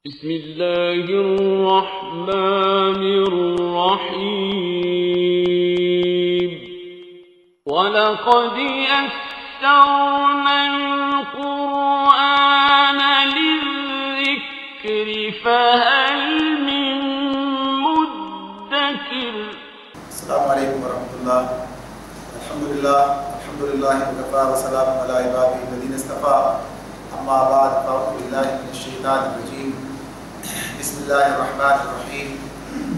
بسم الله الرحمن الرحيم ولقد يسرنا القرآن للذكر فهل من مدكر. السلام عليكم ورحمة الله. الحمد لله وكفى وسلام على عباده الذين اصطفى. أما بعد فأعوذ بالله من الشيطان الرجيم. بسم الله الرحمن الرحيم.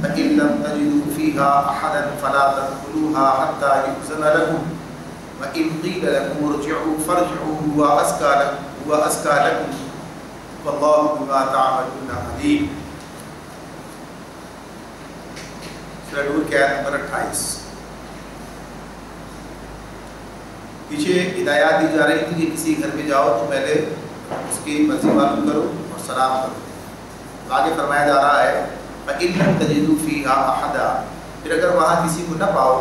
فإن لم تجدوا فيها أحدا فلا تدخلوها حتى يؤذن لكم وإن قيل لكم ارجعوا فارجعوا هو أزكى لكم والله بما تعملون عليم. سورہ نور کی آیت نمبر 28. پیچھے ہدایات دی جا رہی تھی کہ کسی گھر میں جاؤ تو پہلے اس کی مرضی معلوم کرو اور سلام کرو. آگے فرمایا جا رہا ہے فَإِن لَمْ تَجِدُوا فِيهَا أَحَدًا، پھر اگر وہاں کسی کو نہ پاؤ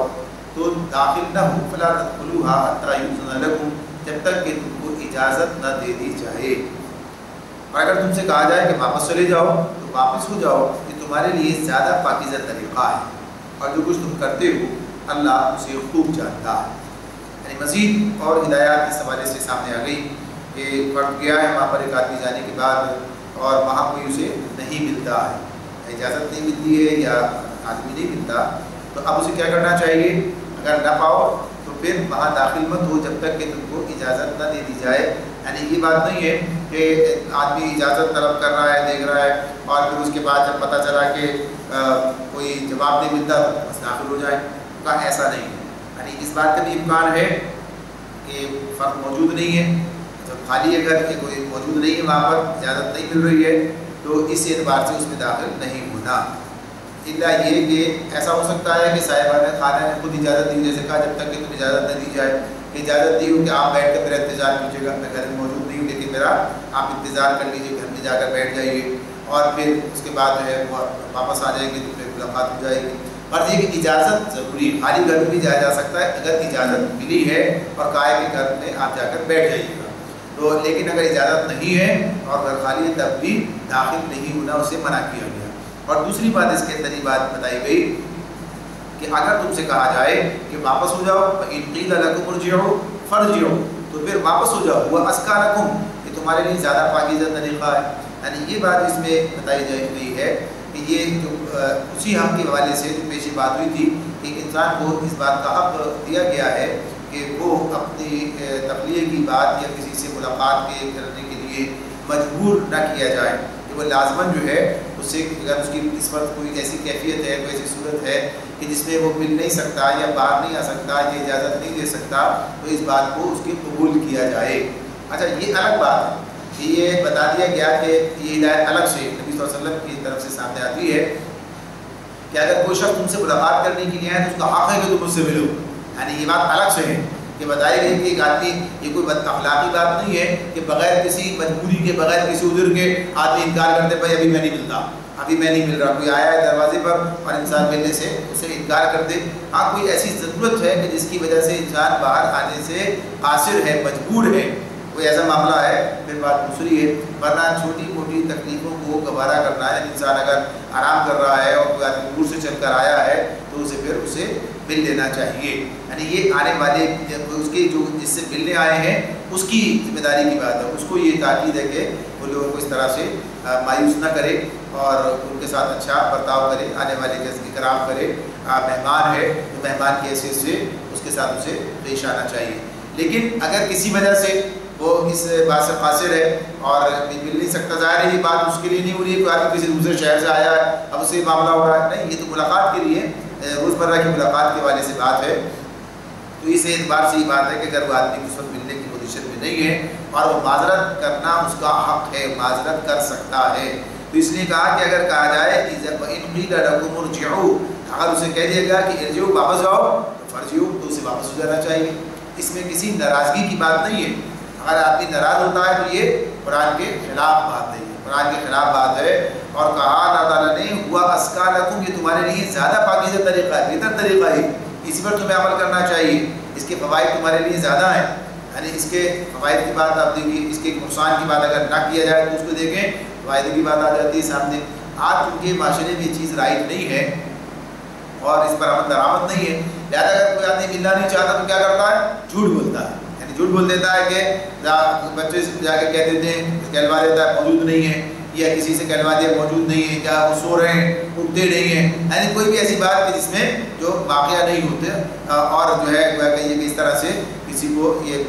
تو داخل نہ ہو فَلَا تَدْخُلُوهَا حَتَّى يُؤْذَنَ لَكُمْ، جب تک کہ تم کو اجازت نہ دے دی جائے. اور اگر تم سے کہا جائے کہ واپس چلے جاؤ تو واپس ہو جاؤ، یہ تمہارے لیے زیادہ پاکیزہ طریقہ ہے اور جو کچھ تم کرتے ہو اللہ اسے خوب جانتا ہے. یعنی مزید اور ہدایات اس حوالے سے سامنے آ گئی کہ فرد گیا ہے وہاں پر ایک آدمی جانے کے بعد اور وہاں کوئی اسے نہیں ملتا ہے، اجازت نہیں ملتی ہے یا آدمی نہیں ملتا، تو اب اسے کیا کرنا چاہیے؟ اگر نہ پاؤ تو پھر وہاں داخل مت ہو جب تک کہ تم کو اجازت نہ دے دی جائے. یعنی یہ بات نہیں ہے کہ آدمی اجازت طلب کر رہا ہے، دیکھ رہا ہے اور پھر اس کے بعد جب پتہ چلا کہ کوئی جواب نہیں ملتا تو بس داخل ہو جائے، کا ایسا نہیں ہے. یعنی اس بات کا بھی امکان ہے کہ فرد موجود نہیں ہے، جب خالی ہے گھر کہ کوئی موجود نہیں ہے وہاں پر، اجازت نہیں مل رہی ہے، تو اس اعتبار سے اس میں داخل نہیں ہونا. الا یہ کہ ایسا ہو سکتا ہے کہ صاحبہ نے خانہ نے خود اجازت دی، جیسے کہا جب تک کہ تم اجازت نہ دی جائے، کہ اجازت دی ہو کہ آپ بیٹھ کر میرا انتظار کیجیے گا، میں گھر میں موجود نہیں ہوں لیکن میرا آپ انتظار کر لیجیے، گھر میں جا کر بیٹھ جائیے اور پھر اس کے بعد جو ہے وہ واپس آ جائیں گے تو پھر ملاقات ہو جائے گی. اور یہ کہ اجازت ضروری ہے، خالی گھر میں بھی جایا جا سکتا ہے اگر اجازت ملی ہے اور کہا ہے کہ گھر میں آپ جا کر بیٹھ جائیے گا. تو لیکن اگر اجازت نہیں ہے اور گھر خالی ہے تب بھی داخل نہیں ہونا، اسے منع کیا گیا. اور دوسری بات اس کے اندر یہ بات بتائی گئی کہ اگر تم سے کہا جائے کہ واپس ہو جاؤ فَإِن قِيلَ لَكُمُ ارْجِعُوا فَارْجِعُوا، تو پھر واپس ہو جاؤ، وہ أَزْكَىٰ لَكُمْ، یہ تمہارے لیے زیادہ پاکیزہ طریقہ ہے. یعنی یہ بات اس میں بتائی گئی ہے کہ یہ جو اسی حق کے حوالے سے جو پیشی بات ہوئی تھی کہ انسان کو اس بات کا حق دیا گیا ہے کہ وہ اپنی تخلیق کی بات یا کسی سے ملاقات کرنے کے لیے مجبور نہ کیا جائے، کہ وہ لازماً جو ہے اس سے اگر اس کی اس وقت کوئی ایسی کیفیت ہے، کوئی ایسی صورت ہے کہ جس میں وہ مل نہیں سکتا یا باہر نہیں آ سکتا یا اجازت نہیں دے سکتا، تو اس بات کو اس کی قبول کیا جائے. اچھا یہ الگ بات ہے کہ یہ بتا دیا گیا کہ یہ ہدایت الگ سے نبی صلی اللہ علیہ وسلم کی طرف سے سامنے آتی ہے کہ اگر کوئی شخص تم سے ملاقات کرنے کے لیے آئے تو اس کا حق ہے کہ تم مجھ سے ملو. یعنی یہ بات الگ سے ہے کہ بتائی گئی کہ ایک آدمی، یہ کوئی بد اخلاقی بات نہیں ہے کہ بغیر کسی مجبوری کے، بغیر کسی عذر کے آدمی انکار کرتے بھائی ابھی میں نہیں ملتا، ابھی میں نہیں مل رہا. کوئی آیا ہے دروازے پر اور انسان ملنے سے اسے انکار کر دے. ہاں کوئی ایسی ضرورت ہے کہ جس کی وجہ سے انسان باہر آنے سے قاصر ہے، مجبور ہے، کوئی ایسا معاملہ ہے پھر بات دوسری ہے. ورنہ چھوٹی موٹی تکلیفوں کو گوارا کرنا ہے. انسان اگر آرام کر رہا ہے اور کوئی آدمی دور سے چل کر آیا ہے تو اسے پھر اسے مل لینا چاہیے. یعنی یہ آنے والے اس کے جو جس سے ملنے آئے ہیں اس کی ذمہ داری کی بات ہے، اس کو یہ تاکید ہے کہ وہ لوگوں کو اس طرح سے مایوس نہ کرے اور ان کے ساتھ اچھا برتاؤ کرے، آنے والے کا اکرام کرے. مہمان ہے تو مہمان کی حیثیت سے اس کے ساتھ اسے پیش آنا چاہیے. لیکن اگر کسی وجہ سے وہ اس بات سے قاصر ہے اور مل نہیں سکتا، ظاہر ہے یہ بات اس کے لیے نہیں ہو رہی ہے، کوئی آدمی کسی دوسرے شہر سے آیا ہے اب اسے معاملہ ہو رہا ہے، نہیں، یہ تو ملاقات کے لیے روزمرہ کی ملاقات کے حوالے سے بات ہے. تو اس اعتبار سے یہ بات ہے کہ اگر وہ آدمی اس وقت ملنے کی پوزیشن میں نہیں ہے اور وہ معذرت کرنا اس کا حق ہے، معذرت کر سکتا ہے. تو اس لیے کہا کہ اگر کہا جائے فَإِن قِيلَ لَكُمُ ارْجِعُوا، اگر اسے کہہ دیا گیا کہ ارجعوا واپس جاؤ تو فارجعوا، تو اسے واپس ہو جانا چاہیے. اس میں کسی ناراضگی کی بات نہیں ہے. اگر آدمی ناراض ہوتا ہے تو یہ قرآن کے خلاف بات ہے، قرآن کے خلاف بات ہے. اور کہا اللہ تعالیٰ نے ہوا أَزْكَىٰ لَكُمْ، یہ تمہارے لیے زیادہ پاکیزہ طریقہ ہے، بہتر طریقہ ہے، اسی پر تمہیں عمل کرنا چاہیے. اس کے فوائد تمہارے لیے زیادہ ہیں. یعنی اس کے فوائد کی بات آپ دیکھیے، اس کے نقصان کی بات اگر نہ کیا جائے تو اس کو دیکھیں واحدے کی بات آ جاتی ہے سامنے. آج چونکہ معاشرے میں یہ چیز رائٹ نہیں ہے اور اس پر عمل درآمد نہیں ہے، لہٰذا اگر کوئی آدمی ملنا نہیں چاہتا تو کیا کرتا ہے؟ جھوٹ بولتا ہے. یعنی جھوٹ بول دیتا ہے کہ بچے سے جا کے کہہ دیتے ہیں، کہلوا دیتا ہے موجود نہیں ہے، یا کسی سے کہلوا دیا موجود نہیں ہے، یا وہ سو رہے ہیں اٹھتے نہیں ہیں. یعنی کوئی بھی ایسی بات کہ جس میں جو واقعہ نہیں ہوتے اور جو ہے کہیے کہ اس طرح سے کسی کو یہ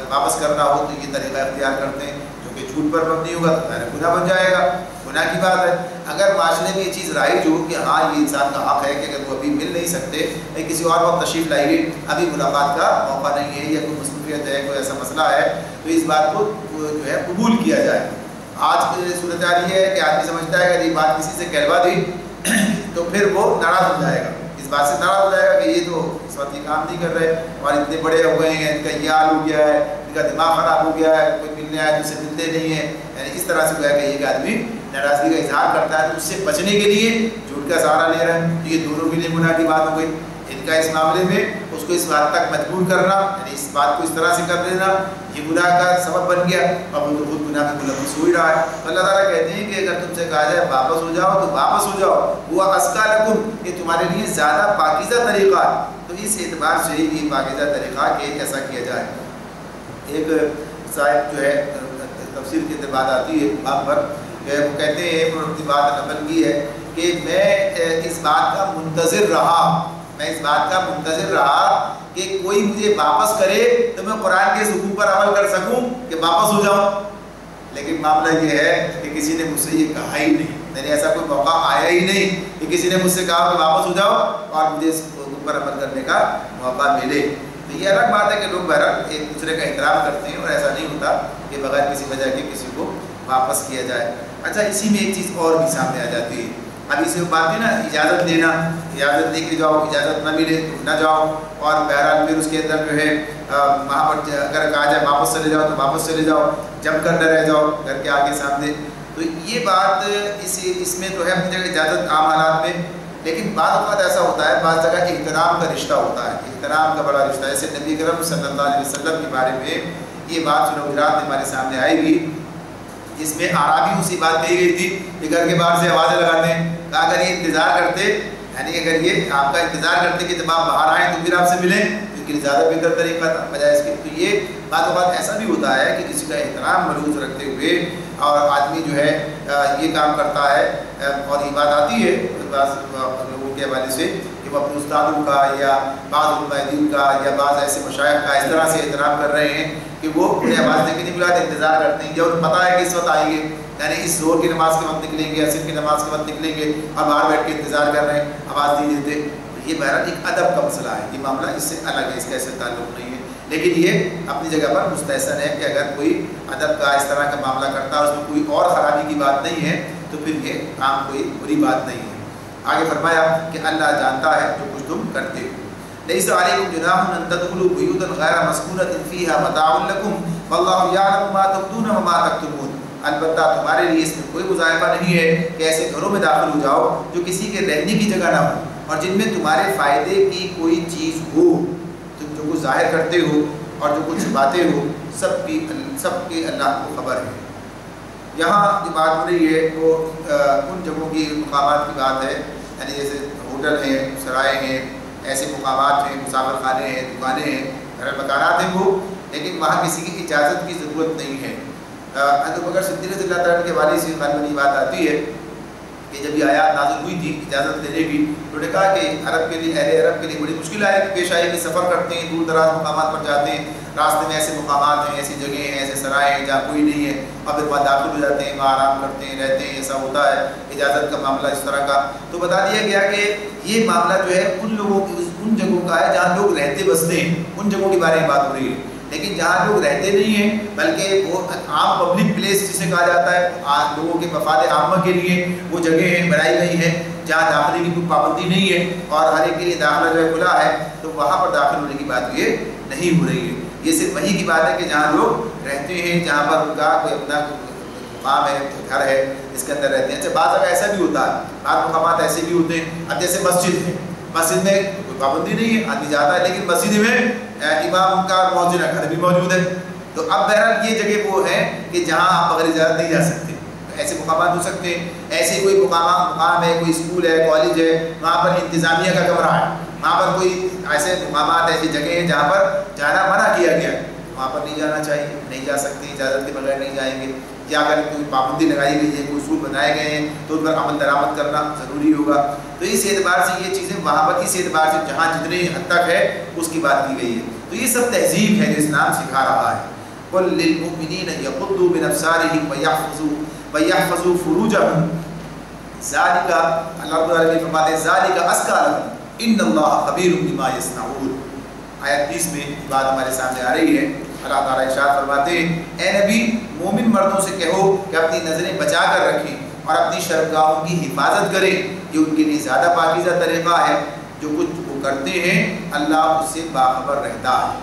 واپس کرنا ہو تو یہ طریقہ اختیار کرتے ہیں جو کہ جھوٹ پر مبنی ہوگا تو ظاہر گناہ بن جائے گا، گناہ کی بات ہے. اگر معاشرے میں یہ چیز رائج ہو کہ ہاں یہ انسان کا حق ہے کہ اگر وہ ابھی مل نہیں سکتے کسی اور وقت تشریف لائیے، ابھی ملاقات کا موقع نہیں ہے یا کوئی مصروفیت ہے، کوئی ایسا مسئلہ ہے، تو اس بات کو جو ہے قبول کیا جائے. آج کی صورتحال یہ ہے کہ آدمی سمجھتا ہے کہ اگر یہ بات کسی سے کہلوا دی تو پھر وہ ناراض ہو جائے گا، اس بات سے ناراض ہو جائے گا کہ یہ تو اس وقت یہ کام نہیں کر رہے اور اتنے بڑے ہو گئے ہیں، ان کا یہ حال ہو گیا ہے، ان کا دماغ خراب ہو گیا ہے، کوئی ملنے آئے تو اسے ملتے نہیں ہیں. یعنی اس طرح سے جو ہے کہ ایک آدمی ناراضگی کا اظہار کرتا ہے تو اس سے بچنے کے لیے جھوٹ کا سہارا لے رہا ہے. یہ دونوں کے لیے گناہ کی بات ہو گئی. ان کا اس معاملے میں اس کو اس بات تک مجبور کرنا، یعنی اس بات کو اس طرح سے کر دینا، یہ گناہ کا سبب بن گیا اور وہ تو خود گناہ میں ملوث ہو ہی رہا ہے. تو اللہ تعالیٰ کہتے ہیں کہ اگر تم سے کہا جائے واپس ہو جاؤ تو واپس ہو جاؤ، وہ ازکی لکم، یہ تمہارے لیے زیادہ پاکیزہ طریقہ ہے. تو اس اعتبار سے یہ پاکیزہ طریقہ کہ ایسا کیا جائے. ایک صاحب جو ہے تفسیر کی بات آتی ہے وہاں پر وہ کہتے ہیں اپنی بات نقل کی ہے کہ میں اس بات کا منتظر رہا کہ کوئی مجھے واپس کرے تو میں قرآن کے اس حکم پر عمل کر سکوں کہ واپس ہو جاؤں. لیکن معاملہ یہ ہے کہ کسی نے مجھ سے یہ کہا ہی نہیں، یعنی ایسا کوئی موقع آیا ہی نہیں کہ کسی نے مجھ سے کہا کہ واپس ہو جاؤ اور مجھے اس حکم پر عمل کرنے کا موقع ملے. تو یہ الگ بات ہے کہ لوگ بہرحال ایک دوسرے کا احترام کرتے ہیں اور ایسا نہیں ہوتا کہ بغیر کسی وجہ کے کسی کو واپس کیا جائے. اچھا اسی میں ایک چیز اور بھی سامنے آ جاتی ہے. اب اسے بات ہے نا اجازت دینا، اجازت دے کے جاؤ، اجازت نہ ملے تو نہ جاؤ، اور بہرحال پھر اس کے اندر جو ہے وہاں پر اگر کہا جائے واپس چلے جاؤ تو واپس چلے جاؤ، جم کر نہ رہ جاؤ گھر کے آگے سامنے. تو یہ بات اس میں تو ہے اپنی جگہ اجازت عام حالات میں، لیکن بعض اوقات ایسا ہوتا ہے بعض جگہ احترام کا رشتہ ہوتا ہے، احترام کا بڑا رشتہ ہے. جیسے نبی کرم صلی اللہ علیہ وسلم کے بارے میں یہ بات سورہ حجرات میں ہمارے سامنے آئی ہوئی، جس میں اعرابیوں سے بات کہی گئی تھی کہ گھر کے باہر سے آوازیں لگاتے ہیں. اگر یہ انتظار کرتے، یعنی اگر یہ آپ کا انتظار کرتے کہ جب آپ باہر آئیں تو پھر آپ سے ملیں، تو زیادہ بہتر طریقہ تھا بجائے اس کے. تو یہ بعض اوقات ایسا بھی ہوتا ہے کہ کسی کا احترام ملحوظ رکھتے ہوئے اور آدمی جو ہے یہ کام کرتا ہے، اور یہ بات آتی ہے بعض لوگوں کے حوالے سے کہ وہ اپنے استادوں کا یا بعض علماء دین کا یا بعض ایسے مشائخ کا اس طرح سے احترام کر رہے ہیں کہ وہ انہیں آواز دے کے نہیں بلاتے، انتظار کرتے ہیں، یا انہیں پتہ ہے کہ اس وقت آئیں گے، یعنی اس زور کی نماز کے وقت نکلیں گے، عصر کی نماز کے وقت نکلیں گے اور باہر بیٹھ کے انتظار کر رہے ہیں، آواز نہیں دیتے. یہ بہرحال ایک ادب کا مسئلہ ہے، یہ معاملہ اس سے الگ ہے، اس کا ایسے تعلق نہیں ہے. لیکن یہ اپنی جگہ پر مستحسن ہے کہ اگر کوئی ادب کا اس طرح کا معاملہ کرتا ہے، اس میں کوئی اور خرابی کی بات نہیں ہے، تو پھر یہ عام کوئی بری بات نہیں ہے. آگے فرمایا کہ اللہ جانتا ہے جو کچھ تم کرتے ہو. لیس علیکم جناح ان تدخلوا بیوتا غیر مسکونۃ فیہا متاع لکم واللہ یعلم ما تبدون وما تکتمون. البتہ تمہارے لیے اس میں کوئی مذائقہ نہیں ہے کہ ایسے گھروں میں داخل ہو جاؤ جو کسی کے رہنے کی جگہ نہ ہو اور جن میں تمہارے فائدے کی کوئی چیز ہو. تم جو کچھ ظاہر کرتے ہو اور جو کچھ چھپاتے ہو سب کی اللہ کو خبر ہے. یہاں جو بات ہو رہی ہے وہ ان جگہوں کی مقامات کی بات ہے، یعنی جیسے ہوٹل ہیں، سرائے ہیں، ایسے مقامات ہیں، مسافر خانے ہیں، دکانیں ہیں، گھر مکانات ہیں وہ، لیکن وہاں کسی کی اجازت کی ضرورت نہیں ہے. حضرت بکر صدیق رضی اللہ تعالیٰ کے حوالے سے غالباً یہ بات آتی ہے کہ جب یہ آیات نازل ہوئی تھی اجازت لینے کی، تو انہوں نے کہا کہ عرب کے لیے، اہل عرب کے لیے بڑی مشکل آئی کہ پیش آئی کہ سفر کرتے ہیں، دور دراز مقامات پر جاتے ہیں، راستے میں ایسے مقامات ہیں، ایسی جگہیں ہیں، ایسے سرائے ہیں جہاں کوئی نہیں ہے، اور پھر وہاں داخل ہو جاتے ہیں، وہاں آرام کرتے ہیں، رہتے ہیں. ایسا ہوتا ہے اجازت کا معاملہ اس طرح کا. تو بتا دیا گیا کہ یہ معاملہ جو ہے ان لوگوں کی، ان جگہوں کا ہے جہاں لوگ رہتے بستے ہیں، ان جگہوں کے بارے میں بات ہو رہی ہے. لیکن جہاں لوگ رہتے نہیں ہیں بلکہ وہ عام پبلک پلیس جسے کہا جاتا ہے، لوگوں کے مفاد عامہ کے لیے وہ جگہیں ہیں، بنائی گئی ہیں جہاں داخلے کی کوئی پابندی نہیں ہے اور ہر ایک کے لیے داخلہ جو ہے کھلا ہے، تو وہاں پر داخل ہونے کی بات یہ نہیں ہو رہی ہے. یہ صرف وہی کی بات ہے کہ جہاں لوگ رہتے ہیں، جہاں پر ان کا کوئی اپنا مقام ہے، گھر ہے، اس کے اندر رہتے ہیں. اچھا بعض جگہ ایسا بھی ہوتا ہے، بعض مقامات ایسے بھی ہوتے ہیں. اب جیسے مسجد ہے، مسجد میں کوئی پابندی نہیں ہے، آدمی جاتا ہے، لیکن مسجد میں امام کا مؤذن گھر بھی موجود ہے. تو اب بہرحال یہ جگہ وہ ہے کہ جہاں آپ بغیر اجازت نہیں جا سکتے، ایسے مقامات ہو سکتے ہیں. ایسے کوئی مقام ہے، کوئی اسکول ہے، کالج ہے، وہاں پر انتظامیہ کا کمرہ ہے، وہاں پر کوئی ایسے مقامات ایسی جگہ ہیں جہاں پر جانا منع کیا گیا ہے، وہاں پر نہیں جانا چاہیے، نہیں جا سکتے، اجازت کے بغیر نہیں جائیں گے. یا اگر کوئی پابندی لگائی گئی ہے، کوئی اصول بنائے گئے ہیں تو ان پر عمل درآمد کرنا ضروری ہوگا. تو اس اعتبار سے یہ چیزیں وہاں پر اس اعتبار سے جہاں جتنے حد تک ہے اس کی بات کی گئی ہے. تو یہ سب تہذیب ہے جو اسلام سکھا رہا ہے. قل للمؤمنین یغضوا من ابصارهم ویحفظوا فروجهم ذالک، اللہ رب العالمین فرماتے ہیں ذالک ازکی لہم ان اللہ خبیر بما یصنعون. آیت 30 میں بات ہمارے سامنے آ رہی ہے. اللہ تعالیٰ ارشاد فرماتے ہیں اے نبی مومن مردوں سے کہو کہ اپنی نظریں بچا کر رکھیں اور اپنی شرمگاہوں کی حفاظت کریں، یہ ان کے لیے زیادہ پاکیزہ طریقہ ہے. جو کچھ وہ کرتے ہیں اللہ اس سے باخبر رہتا ہے.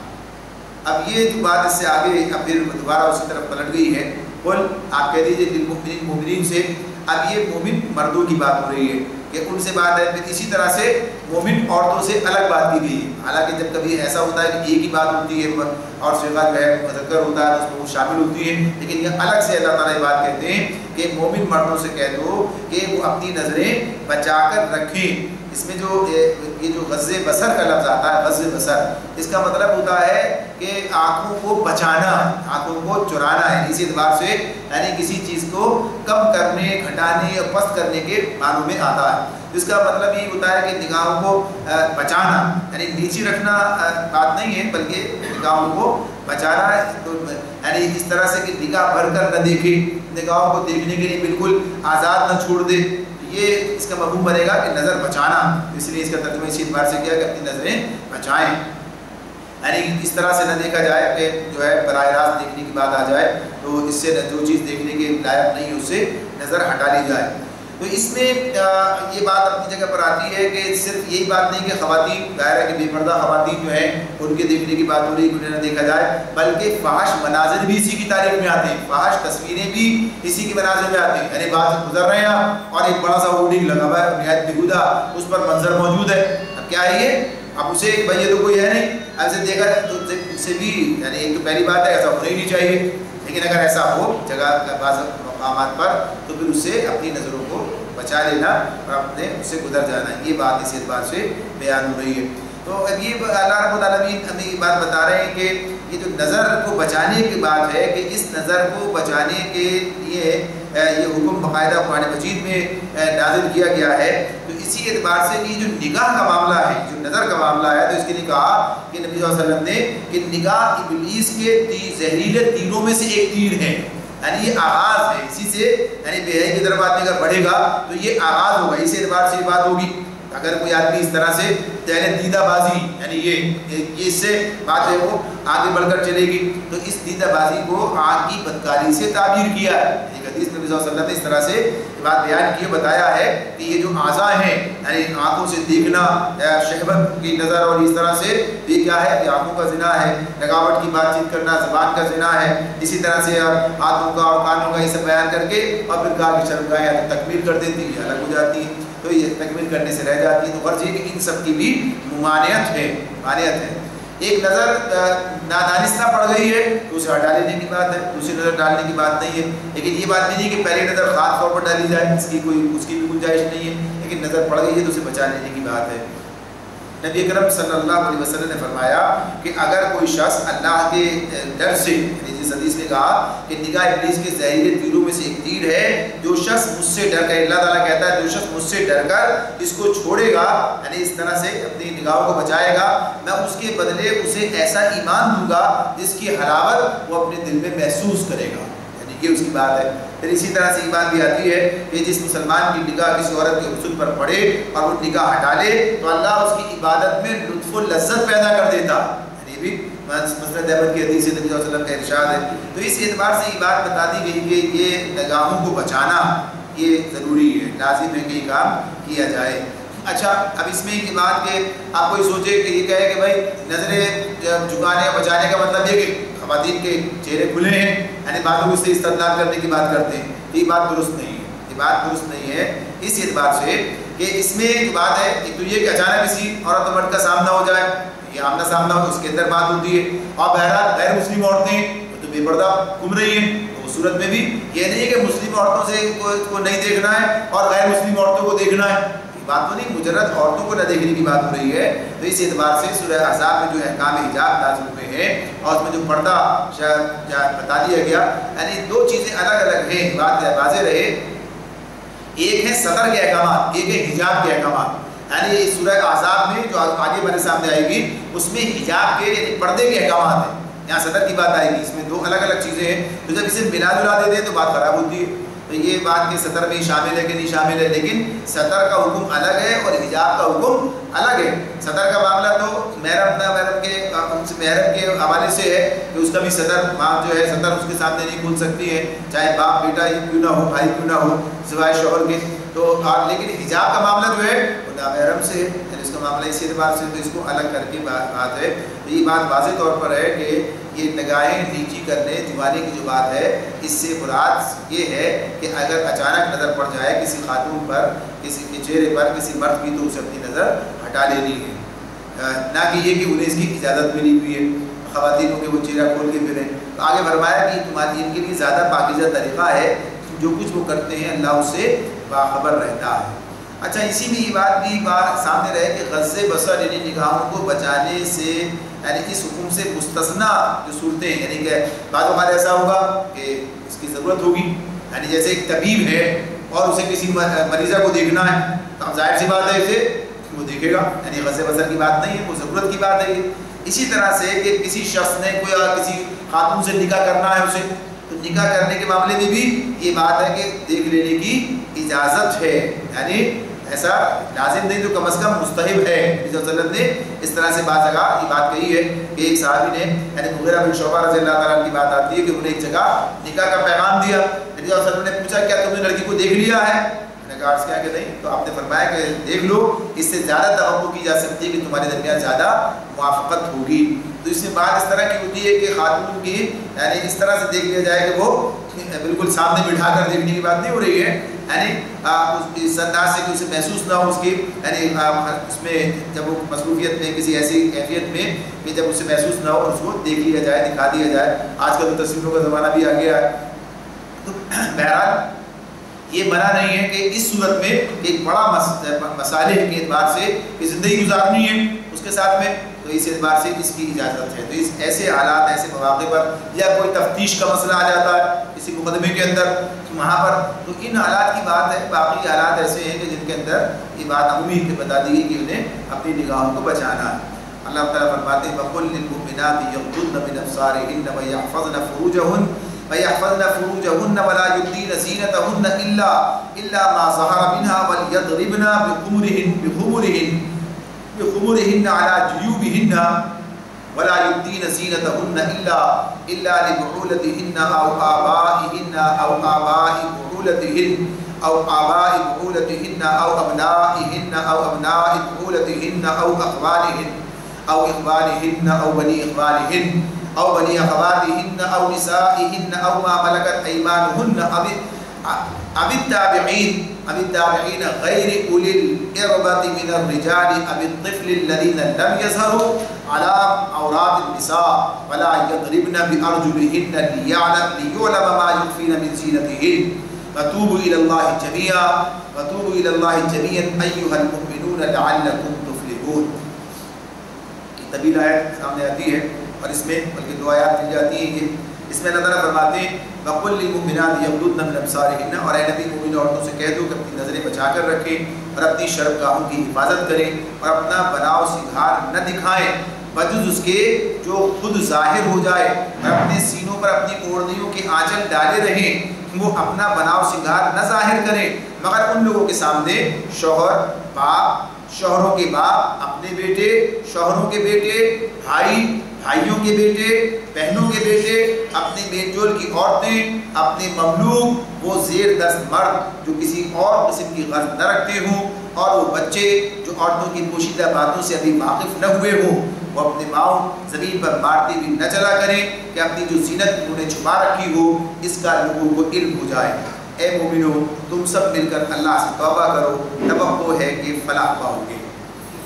اب یہ جو بات اس سے آگے اب پھر دوبارہ اسی طرف پلٹ گئی ہے. قل آپ کہہ دیجیے للمؤمنین، مومنین سے. اب یہ مومن مردوں کی بات ہو رہی ہے کہ ان سے بات ہے. پھر اسی طرح سے مومن عورتوں سے الگ بات کی گئی ہے. حالانکہ جب کبھی ایسا ہوتا ہے کہ ایک ہی بات ہوتی ہے اور صیغہ جو ہے مذکر ہوتا ہے تو اس میں وہ شامل ہوتی ہے، لیکن یہ الگ سے اللہ تعالیٰ یہ بات کہتے ہیں کہ مومن مردوں سے کہہ دو کہ وہ اپنی نظریں بچا کر رکھیں. اس میں جو یہ جو غض بصر کا لفظ آتا ہے، غض بصر، اس کا مطلب ہوتا ہے کہ آنکھوں کو بچانا، آنکھوں کو چرانا ہے. اس اعتبار سے یعنی کسی چیز کو کم کرنے، گھٹانے یا پست کرنے کے معنوں میں آتا ہے. اس کا مطلب یہ ہوتا ہے کہ نگاہوں کو بچانا، یعنی نیچی رکھنا بات نہیں ہے بلکہ نگاہوں کو بچانا ہے. تو یعنی اس طرح سے کہ نگاہ بھر کر نہ دیکھے، نگاہوں کو دیکھنے کے لیے بالکل آزاد نہ چھوڑ دے. یہ اس کا مفہوم بنے گا کہ نظر بچانا. اس لیے اس کا ترجمہ اسی اعتبار سے کیا کہ اپنی نظریں بچائیں، یعنی اس طرح سے نہ دیکھا جائے کہ جو ہے براہ راست دیکھنے کی بات آ جائے تو اس سے جو چیز دیکھنے کے لائق نہیں اس سے نظر ہٹا لی جائے. تو اس میں یہ بات اپنی جگہ پر آتی ہے کہ صرف یہی بات نہیں کہ خواتین، ظاہر ہے کہ بے پردہ خواتین جو ہیں ان کے دیکھنے کی بات ہو رہی ہے کہ انہیں نہ دیکھا جائے، بلکہ فحش مناظر بھی اسی کی تعریف میں آتے ہیں، فحش تصویریں بھی اسی کے مناظر میں آتے ہیں. یعنی بعض رہ رہے ہیں اور ایک بڑا سا ہورڈنگ لگا ہوا ہے نہایت بیہودہ، اس پر منظر موجود ہے. اب کیا ہے یہ؟ اب اسے بھائی یہ تو کوئی ہے نہیں، ایسے دیکھا تو اس سے بھی یعنی ایک تو پہلی بات ہے ایسا ہونا ہی نہیں چاہیے. لیکن اگر ایسا ہو جگہ بعض مقامات پر تو پھر اس سے اپنی نظروں کو بچا لینا اور اپنے اس سے گزر جانا. یہ بات اس اعتبار سے بیان ہو رہی ہے. تو اب یہ اللہ رب العالمین ہمیں یہ بات بتا رہے ہیں کہ یہ جو نظر کو بچانے کی بات ہے کہ اس نظر کو بچانے کے لیے یہ حکم باقاعدہ قرآن مجید میں نازل کیا گیا ہے. تو اسی اعتبار سے کہ جو نگاہ کا معاملہ ہے، جو نظر کا معاملہ ہے، تو اس کے لیے کہا کہ نبی صلی اللہ علیہ وسلم نے کہ نگاہ ابلیس کے زہریلے تیروں میں سے ایک تیر ہے. یعنی یہ آغاز ہے، اسی سے یعنی بے حیائی کی طرف آدمی اگر بڑھے گا تو یہ آغاز ہوگا. اس اعتبار سے یہ بات ہوگی اگر کوئی آدمی اس طرح سے دیدہ بازی یعنی یہ اس سے بات ہے وہ آگے بڑھ کر چلے گی، تو اس دیدہ بازی کو آنکھ کی بدکاری سے تعبیر کیا ہے. ایک حدیث نبی صلی اللہ علیہ وسلم نے اس طرح سے بات بیان کی، بتایا ہے کہ یہ جو اعضاء ہیں یعنی آنکھوں سے دیکھنا، شہوت کی نظر، اور اس طرح سے یہ کیا ہے کہ آنکھوں کا زنا ہے، لگاوٹ کی بات چیت کرنا زبان کا زنا ہے. اسی طرح سے ہاتھوں کا اور کانوں کا یہ سب بیان کر کے اور پھر کہا کہ شرمگاہیں تکمیل کر دیتی ہے، الگ ہو جاتی ہیں، تو یہ تکمیل کرنے سے رہ جاتی ہے. تو غرض یہ کہ ان سب کی بھی ممانعت ہے. ایک نظر نادانستہ پڑ گئی ہے تو اسے ہٹا لینے کی بات ہے، دوسری نظر ڈالنے کی بات نہیں ہے. لیکن یہ بات بھی نہیں کہ پہلی نظر خاص طور پر ڈالی جائے، اس کی بھی گنجائش نہیں ہے. لیکن نظر پڑ گئی ہے تو اسے بچا لینے کی بات ہے. نبی اکرم صلی اللہ علیہ وسلم نے فرمایا کہ اگر کوئی شخص اللہ کے ڈر سے، جس حدیث نے کہا کہ نگاہ ابلیس کے زہریلے تیروں میں سے ایک تیر ہے، جو شخص مجھ سے ڈر کر، اللہ تعالیٰ کہتا ہے جو شخص مجھ سے ڈر کر اس کو چھوڑے گا، یعنی اس طرح سے اپنی نگاہوں کو بچائے گا، میں اس کے بدلے اسے ایسا ایمان دوں گا جس کی حلاوت وہ اپنے دل میں محسوس کرے گا. یعنی یہ اس کی بات ہے. پھر اسی طرح سے یہ بات بھی آتی ہے کہ جس مسلمان کی نگاہ کسی عورت کے حسن پر پڑے اور وہ نگاہ ہٹا لے تو اللہ اس کی عبادت میں لطف و لذت پیدا کر دیتا. یعنی بھی مسند احمد کی حدیث نبی صلی اللہ علیہ وسلم کا ارشاد ہے. تو اس اعتبار سے یہ بات بتا دی گئی کہ یہ نگاہوں کو بچانا یہ ضروری ہے، لازم ہے کہ یہ کام کیا جائے. اچھا اب اس میں یہ بات کہ آپ کوئی سوچے کہ یہ کہے کہ بھائی نظریں جھکانے یا بچانے کا مطلب یہ کہ خواتین کے چہرے کھلے ہیں یعنی باتوں کو اس سے استدلال کرنے کی بات کرتے ہیں. یہ بات درست نہیں ہے، یہ بات درست نہیں ہے اس اعتبار سے کہ اس میں جو بات ہے ایک تو یہ کہ اچانک کسی عورت و مرد کا سامنا ہو جائے، یہ آمنا سامنا ہو، اس کے اندر بات ہوتی ہے. اور بہرحال غیر مسلم عورتیں تو بے پردہ گھوم رہی ہیں تو اس صورت میں بھی یہ نہیں ہے کہ مسلم عورتوں سے کو نہیں دیکھنا ہے اور غیر مسلم عورتوں کو دیکھنا ہے، یہ بات تو نہیں، مجرد عورتوں کو نہ دیکھنے کی بات ہو رہی ہے۔ تو اس اعتبار سے سورہ احزاب میں جو احکام حجاب نازل ہوئے ہیں اور اس میں جو پردہ بتا دیا گیا، یعنی دو چیزیں الگ الگ ہیں، بات واضح رہے، ایک ہے صدر کے احکامات، ایک ہے حجاب کے احکامات۔ یعنی اس سورہ احزاب میں جو آگے ہمارے سامنے آئے گی اس میں حجاب کے یعنی پردے کے احکامات ہیں، یہاں صدر کی بات آئے گی، اس میں دو الگ الگ چیزیں ہیں، تو جب اسے ملا جلا دیتے ہیں تو بات خراب ہوتی ہے۔ تو یہ بات کہ صدر میں شامل ہے کہ نہیں شامل ہے، لیکن صدر کا حکم الگ ہے اور حجاب کا حکم الگ ہے۔ صدر کا معاملہ تو محرم کے حوالے سے ہے کہ اس کا بھی صدر ماں جو ہے صدر اس کے سامنے نہیں کھول سکتی ہے، چاہے باپ بیٹا ہی کیوں نہ ہو، بھائی کیوں نہ ہو، سوائے شوہر کے۔ تو لیکن حجاب کا معاملہ جو ہے وہ نامحرم سے ہے، یعنی اس کا معاملہ اسی اعتبار سے تو اس کو الگ کر کے بات ہے۔ تو یہ بات واضح طور پر ہے کہ یہ نگاہیں نیچی کرنے جوانی کی جو بات ہے، اس سے مراد یہ ہے کہ اگر اچانک نظر پڑ جائے کسی خاتون پر، کسی کے چہرے پر، کسی مرد کی، تو اسے اپنی نظر ہٹا لینی ہے، نہ کہ یہ کہ انہیں اس کی اجازت ملی ہوئی ہے خواتین کے وہ چہرہ کھول کے پھریں۔ تو آگے فرمایا کہ تمہاری ان کے لیے زیادہ پاکیزہ طریقہ ہے، جو کچھ وہ کرتے ہیں اللہ اس سے باخبر رہتا ہے۔ اچھا، اسی میں یہ بات بھی سامنے رہے کہ غض بصر یعنی نگاہوں کو بچانے سے، یعنی اس حکم سے مستثنا جو صورتیں ہیں، یعنی کہ بعض اوقات ایسا ہوگا کہ اس کی ضرورت ہوگی، یعنی جیسے ایک طبیب ہے اور اسے کسی مریضہ کو دیکھنا ہے، تو اب ظاہر سی بات ہے اسے وہ دیکھے گا، یعنی غض بصر کی بات نہیں ہے، وہ ضرورت کی بات ہے۔ اسی طرح سے کہ کسی شخص نے کوئی کسی خاتون سے نکاح کرنا ہے اسے، تو نکاح کرنے کے معاملے میں بھی یہ بات ہے کہ دیکھ لینے کی اجازت ہے، یعنی ایسا لازم نہیں تو کم از کم مستحب ہے۔ نبی صلی اللہ علیہ وسلم نے اس طرح سے بعض جگہ یہ بات کہی ہے کہ ایک صحابی نے، یعنی مغیرہ بن شعبہ رضی اللہ تعالیٰ کی بات آتی ہے کہ انہوں نے ایک جگہ نکاح کا پیغام دیا، نبی صلی اللہ علیہ وسلم نے پوچھا کیا تم نے لڑکی کو دیکھ لیا ہے؟ میں نے کہا عرض کیا کہ نہیں، تو آپ نے فرمایا کہ دیکھ لو، اس سے زیادہ توقع کی جا سکتی ہے کہ تمہارے درمیان زیادہ موافقت ہوگی۔ تو اس میں بات اس طرح کی ہوتی ہے کہ خاتون کی یعنی اس طرح سے دیکھ لیا جائے کہ وہ بالکل سامنے بٹھا کر دیکھنے کی بات نہیں ہو رہی ہے، یعنی اس انداز سے کہ اسے محسوس نہ ہو اس کی، یعنی اس میں جب وہ مصروفیت میں کسی ایسی کیفیت میں کہ جب اسے محسوس نہ ہو اور اس کو دیکھ لیا جائے، دکھا دیا جائے۔ آج کل تو تصویروں کا زمانہ بھی آ گیا ہے، تو بہرحال یہ منع نہیں ہے کہ اس صورت میں ایک بڑا مسئلے کے اعتبار سے کہ زندگی گزارنی ہے اس کے ساتھ میں، تو اس اعتبار سے اس کی اجازت ہے۔ تو اس ایسے حالات، ایسے مواقع پر، یا کوئی تفتیش کا مسئلہ آ جاتا ہے کسی مقدمے کے اندر، وہاں پر تو ان حالات کی بات ہے۔ باقی حالات ایسے ہیں کہ جن کے اندر یہ بات عمومی بتا دی گئی کہ انہیں اپنی نگاہوں کو بچانا ہے۔ اللہ تعالیٰ فرماتے ہیں وَقُلْ لِلْمُؤْمِنَاتِ يَغْضُضْنَ مِنْ أَبْصَارِهِنَّ وَيَحْفَظْنَ فُرُوجَهُنَّ وَلَا يُبْدِينَ زِينَتَهُنَّ إِلَّا مَا ظَهَرَ مِنْهَا وَلْيَضْرِبْنَ بِخُمُرِهِنَّ عَلَى جُيُوبِهِنَّ وَلَا يُبْدِينَ زِينَتَهُنَّ إِلَّا لِبُعُولَتِهِنَّ أَوْ آبَائِهِنَّ أَوْ آبَاءِ بُعُولَتِهِنَّ أو آباء بعولتهن أو أبنائهن أو أبناء بعولتهن أو أخوانهن أو إخوانهن أو بني إخوانهن أو بني أخواتهن أو نسائهن أو ما ملكت أيمانهن أو التابعين غير أولي الإربة من الرجال أو الطفل الذين لم يظهروا على عورات النساء ولا يضربن بأرجلهن ليعلم ما يخفين من زينتهن وَتُوبُوا إِلَى اللَّهِ جَمِيعًا أَيُّهَا الْمُؤْمِنُونَ لَعَلَّكُمْ تُفْلِحُونَ۔ یہ طویل آیت سامنے آتی ہے اور اس میں بلکہ دو آیات مل جاتی ہیں۔ اس میں اللہ تعالیٰ فرماتے ہیں وَقُلْ لِلْمُؤْمِنَاتِ يَغْضُضْنَ مِنْ أَبْصَارِهِنَّ، اور اے نبی مومن عورتوں سے کہہ دو کہ اپنی نظریں بچا کر رکھیں اور اپنی شرمگاہوں کی حفاظت کریں اور اپنا بناؤ سنگھار نہ دکھائیں بجز اس کے جو خود ظاہر ہو جائے، اور اپنے سینوں پر اپنی اوڑھنیوں کے آنچل ڈالے رہیں، وہ اپنا بناؤ سنگھار نہ ظاہر کریں مگر ان لوگوں کے سامنے شوہر، باپ، شوہروں کے باپ، اپنے بیٹے، شوہروں کے بیٹے، بھائی، بھائیوں کے بیٹے، بہنوں کے بیٹے، اپنے میل جول کی عورتیں، اپنے مملوک، وہ زیر دست مرد جو کسی اور قسم کی غرض نہ رکھتے ہوں، اور وہ بچے جو عورتوں کی پوشیدہ باتوں سے ابھی واقف نہ ہوئے ہوں، وہ اپنے پاؤں زمین پر مارتے بھی نہ چلا کریں کہ اپنی جو زینت انہوں نے چھپا رکھی ہو اس کا لوگوں کو علم ہو جائے۔ اے مومنو، تم سب مل کر اللہ سے توبہ کرو، توقع ہے کہ فلاح پاؤ گے۔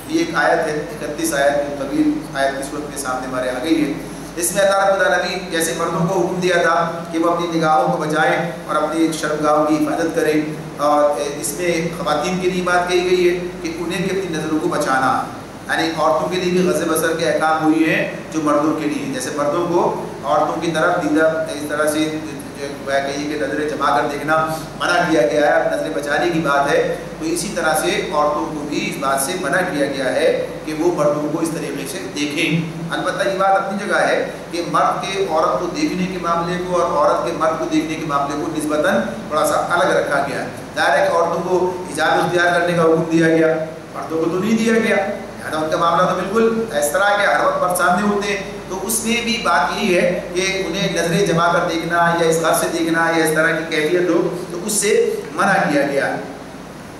یہ ایک آیت ہے، 31 آیت جو طویل آیت کی صورت میں سامنے ہمارے آ گئی ہے۔ اس میں اللہ رب العالمین جیسے مردوں کو حکم دیا تھا کہ وہ اپنی نگاہوں کو بچائیں اور اپنی شرمگاہوں کی حفاظت کریں، اور اس میں خواتین کے لیے بات کہی گئی ہے کہ انہیں بھی اپنی نظروں کو بچانا، یعنی عورتوں کے لیے بھی غض بصر کے احکام ہوئی ہیں جو مردوں کے لیے، جیسے مردوں کو عورتوں کی طرف دیدہ اس طرح سے کہیے کہ نظریں جما کر دیکھنا منع کیا گیا ہے، نظریں بچانے کی بات ہے، تو اسی طرح سے عورتوں کو بھی اس بات سے منع کیا گیا ہے کہ وہ مردوں کو اس طریقے سے دیکھیں۔ البتہ یہ بات اپنی جگہ ہے کہ مرد کے عورت کو دیکھنے کے معاملے کو اور عورت کے مرد کو دیکھنے کے معاملے کو نسبتاً تھوڑا سا الگ رکھا گیا ہے۔ ظاہر ہے کہ عورتوں کو حجاب اختیار کرنے کا حکم دیا گیا، مردوں کو تو نہیں دیا گیا، ان کا معاملہ تو بالکل اس طرح کے ہر وقت مرد سامنے ہوتے ہیں، تو اس میں بھی بات یہی ہے کہ انہیں نظریں جما کر دیکھنا یا اس غرض سے دیکھنا یا اس طرح کی کیفیت ہو تو اس سے منع کیا گیا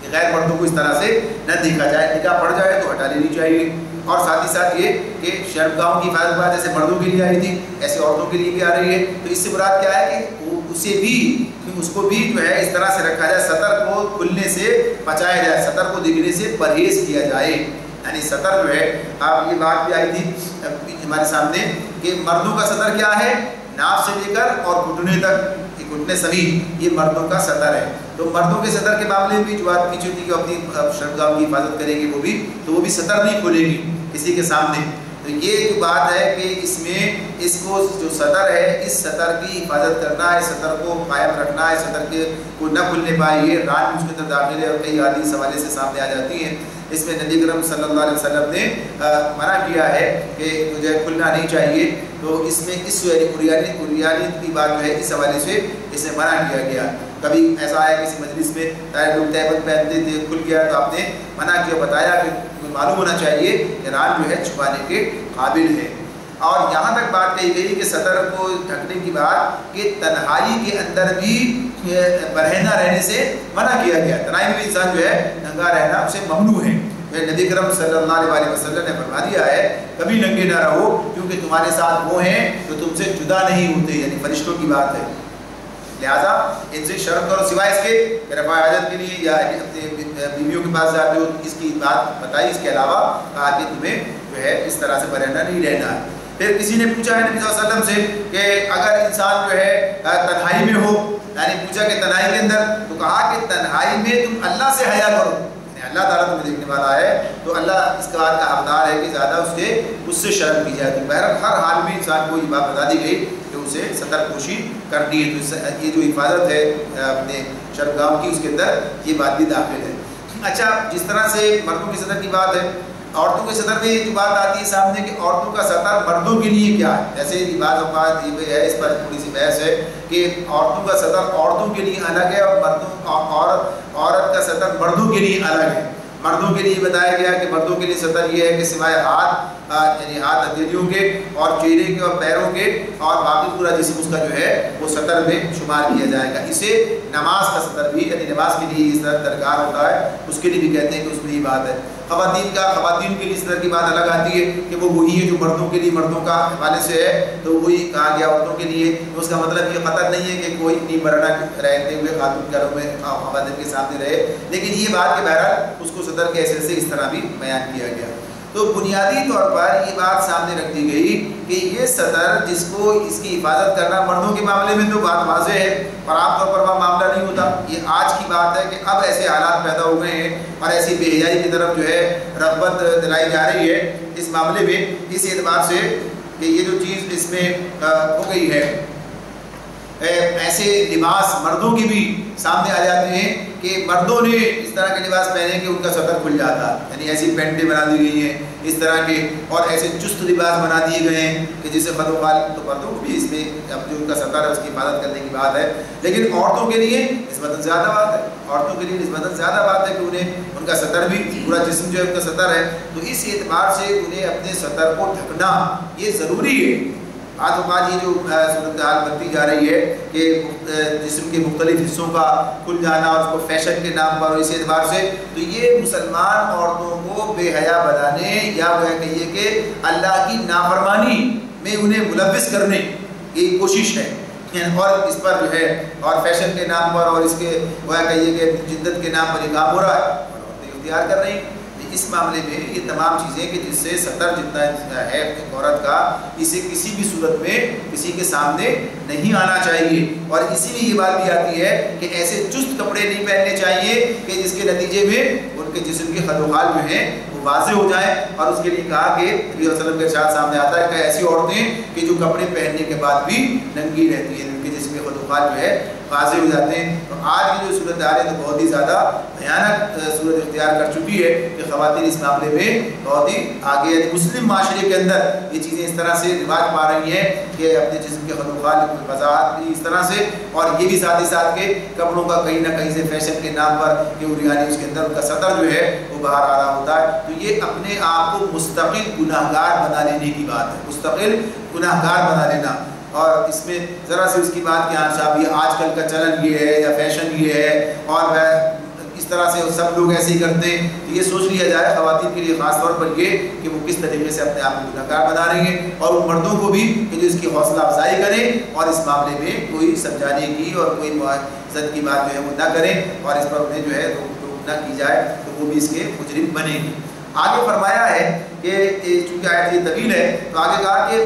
کہ غیر مردوں کو اس طرح سے نہ دیکھا جائے، نگاہ پڑ جائے تو ہٹا لینی چاہیے۔ اور ساتھ ہی ساتھ یہ کہ شرمگاہوں کی حفاظت بات جیسے مردوں کے لیے آئی تھی ایسے عورتوں کے لیے بھی آ رہی ہے، تو اس سے مراد کیا ہے کہ اسے بھی اس کو بھی جو ہے اس طرح سے رکھا جائے، سطر کو کھلنے سے بچایا جائے، سطر کو دیکھنے سے پرہیز کیا جائے، یعنی سطر جو ہے آپ یہ بات بھی آئی تھی ہمارے سامنے کہ مردوں کا سطر کیا ہے، ناف سے لے کر اور گھٹنے تک، گھٹنے سمیت یہ مردوں کا سطر ہے، تو مردوں کے سطر کے معاملے میں بھی جو بات پیچھے تھی کہ اپنی شرمگاہوں کی حفاظت کریں گے وہ بھی سطر نہیں کھولے گی کسی کے سامنے، تو یہ جو بات ہے کہ اس میں اس کو جو سطر ہے اس سطر کی حفاظت کرنا ہے، سطر کو قائم رکھنا ہے، سطر کے کو نہ کھلنے پائے، یہ رات اس کے اندر داخل ہے اور کئی حدیث حوالے سے سامنے آ جاتی ہیں۔ اس میں نبی کرم صلی اللہ علیہ وسلم نے منع کیا ہے کہ مجھے کھلنا نہیں چاہیے، تو اس میں اس عریانی کی بات جو ہے اس حوالے سے اسے منع کیا گیا۔ کبھی ایسا ہے کسی مجلس میں لوگ تہبند پہنتے تھے، کھل گیا تو آپ نے منع کیا، بتایا کہ معلوم ہونا چاہیے کہ ران جو ہے چھپانے کے قابل ہے۔ اور یہاں تک بات کہی گئی کہ سطر کو ڈھکنے کی بات کہ تنہائی کے اندر بھی برہنہ رہنے سے منع کیا گیا، تنہائی میں بھی انسان جو ہے ننگا رہنا اسے ممنوع ہے۔ نبی کرم صلی اللہ علیہ وسلم نے فرما دیا ہے کبھی ننگے نہ رہو کیونکہ تمہارے ساتھ وہ ہیں جو تم سے جدا نہیں ہوتے، یعنی فرشتوں کی بات ہے، لہذا ان سے شرم کرو، سوائے اس کے رفع حاجت کے لیے یا اپنے بیویوں کے پاس جاتے ہو اس کی بات بتائی، اس کے علاوہ کہا کہ تمہیں جو ہے اس طرح سے برہنہ نہیں رہنا ہے۔ پھر کسی نے پوچھا ہے نبی صلی اللہ علیہ وسلم سے کہ اگر انسان جو ہے تنہائی میں ہو، یعنی پوچھا کہ تنہائی کے اندر، تو کہا کہ تنہائی میں تم اللہ سے حیا کرو، یعنی اللہ تعالیٰ تمہیں دیکھنے والا ہے تو اللہ اس بات کا حقدار ہے کہ زیادہ اس سے شرم کی جائے، تو بہرحال ہر حال میں انسان کو یہ بات بتا دی گئی کہ اسے سطر پوشی کرنی ہے، تو یہ جو حفاظت ہے اپنے شرمگاہوں کی اس کے اندر یہ بات بھی داخل ہے۔ اچھا، جس طرح سے مردوں کی سطر کی بات ہے، عورتوں کے سطر میں جو بات آتی ہے سامنے کہ عورتوں کا سطر مردوں کے لیے کیا ہے، جیسے یہ بعض اوقات یہ ہے، اس پر تھوڑی سی بحث ہے کہ عورتوں کا سطر عورتوں کے لیے الگ ہے اور عورت کا سطر مردوں کے لیے الگ ہے۔ مردوں کے لیے بتایا گیا کہ مردوں کے لیے سطر یہ ہے کہ سوائے یعنی ہاتھ ہتھیلیوں کے اور چہرے کے اور پیروں کے اور باقی پورا جسم اس کا جو ہے وہ سطر میں شمار کیا جائے گا۔ اسے نماز کا سطر بھی، یعنی نماز کے لیے اس طرح درکار ہوتا ہے، اس کے لیے بھی کہتے ہیں کہ اس میں یہ بات ہے۔ خواتین کے لیے سطر کی بات الگ آتی ہے کہ وہ وہی ہے جو مردوں کے لیے مردوں کا حوالے سے ہے، تو وہی کہا گیا عورتوں کے لیے، اس کا مطلب یہ قطع نہیں ہے کہ کوئی اتنی برہنہ رہتے ہوئے خاتون گھروں میں خواتین کے سامنے رہے، لیکن یہ بات کہ بہرحال اس کو سطر کے حیثیت سے اس طرح بھی بیان کیا گیا۔ تو بنیادی طور پر یہ بات سامنے رکھ دی گئی کہ یہ سطر جس کو اس کی حفاظت کرنا مردوں کے معاملے میں تو بات واضح ہے اور عام طور پر وہ معاملہ نہیں ہوتا، یہ آج کی بات ہے کہ اب ایسے حالات پیدا ہو گئے ہیں اور ایسی بے حیائی کی طرف جو ہے رغبت دلائی جا رہی ہے اس معاملے میں، اس اعتبار سے کہ یہ جو چیز اس میں ہو گئی ہے، ایسے لباس مردوں کے بھی سامنے آ جاتے ہیں کہ مردوں نے اس طرح کے لباس پہنے کہ ان کا سطر کھل جاتا، یعنی ایسی پینٹیں بنا دی گئی ہیں اس طرح کے، اور ایسے چست لباس بنا دیے گئے ہیں کہ جسے خد و خال، تو مردوں کو بھی اس میں اب جو ان کا سطر ہے اس کی حفاظت کرنے کی بات ہے، لیکن عورتوں کے لیے نسبتاً زیادہ بات ہے، عورتوں کے لیے نسبتاً زیادہ بات ہے کہ انہیں ان کا سطر بھی، پورا جسم جو ہے ان کا سطر ہے، تو اس اعتبار سے انہیں اپنے سطر کو ڈھکنا یہ ضروری ہے۔ آج یہ جو صورتحال بنتی جا رہی ہے کہ جسم کے مختلف حصوں کا کھل جانا اور اس کو فیشن کے نام پر، اس اعتبار سے تو یہ مسلمان عورتوں کو بے حیا بنانے یا وہ کہیے کہ اللہ کی نافرمانی میں انہیں ملوث کرنے کی کوشش ہے، اور اس پر جو ہے اور فیشن کے نام پر اور اس کے وہ کہیے کہ جدت کے نام پر یہ کام ہو رہا ہے اور عورتیں اختیار کر رہی ہیں۔ اس معاملے میں یہ تمام چیزیں کہ جس سے سطر جتنا ہے ایک عورت کا، اسے کسی بھی صورت میں کسی کے سامنے نہیں آنا چاہیے. اور اسی میں یہ بات بھی آتی ہے کہ ایسے چست کپڑے نہیں پہننے چاہیے کہ جس کے نتیجے میں ان کے جسم کے خد و خال جو ہیں وہ واضح ہو جائیں. اور اس کے لیے کہا کہ نبی صلی اللہ علیہ وسلم کے ارشاد سامنے آتا ہے کہ ایسی عورتیں کہ جو کپڑے پہننے کے بعد بھی ننگی رہتی ہیں، ان کے جسم کے خد و خال جو ہے واضح ہو جاتے ہیں. تو آج کی جو صورتحال ہے تو بہت ہی زیادہ بھیانک صورت اختیار کر چکی ہے کہ خواتین اس معاملے میں بہت ہی آگے ہے. مسلم معاشرے کے اندر یہ چیزیں اس طرح سے رواج پا رہی ہیں کہ اپنے جسم کے خد و خال کی وضاحت بھی اس طرح سے، اور یہ بھی ساتھ ہی ساتھ کے کپڑوں کا کہیں نہ کہیں سے فیشن کے نام پر کہ یعنی اس کے اندر ان کا سطر جو ہے وہ باہر آ رہا ہوتا ہے. تو یہ اپنے آپ کو مستقل گناہگار بنا لینے کی بات ہے، مستقل گناہگار بنا لینا. اور اس میں ذرا سے اس کی بات کہ صاحب یہ آج کل کا چلن یہ ہے یا فیشن یہ ہے اور اس طرح سے سب لوگ ایسے ہی کرتے ہیں. تو یہ سوچ لیا جائے خواتین کے لیے خاص طور پر یہ کہ وہ کس طریقے سے اپنے آپ کو گناہگار بنا رہی ہیں، اور ان مردوں کو بھی کہ جو اس کی حوصلہ افزائی کریں اور اس معاملے میں کوئی سمجھانے کی اور کوئی معزت کی بات جو ہے وہ نہ کریں اور اس پر انہیں جو ہے روک نہ کی جائے تو وہ بھی اس کے مجرم بنیں گے. آگے فرمایا ہے کہ چونکہ آیت یہ طویل ہے تو آگے کہا کہ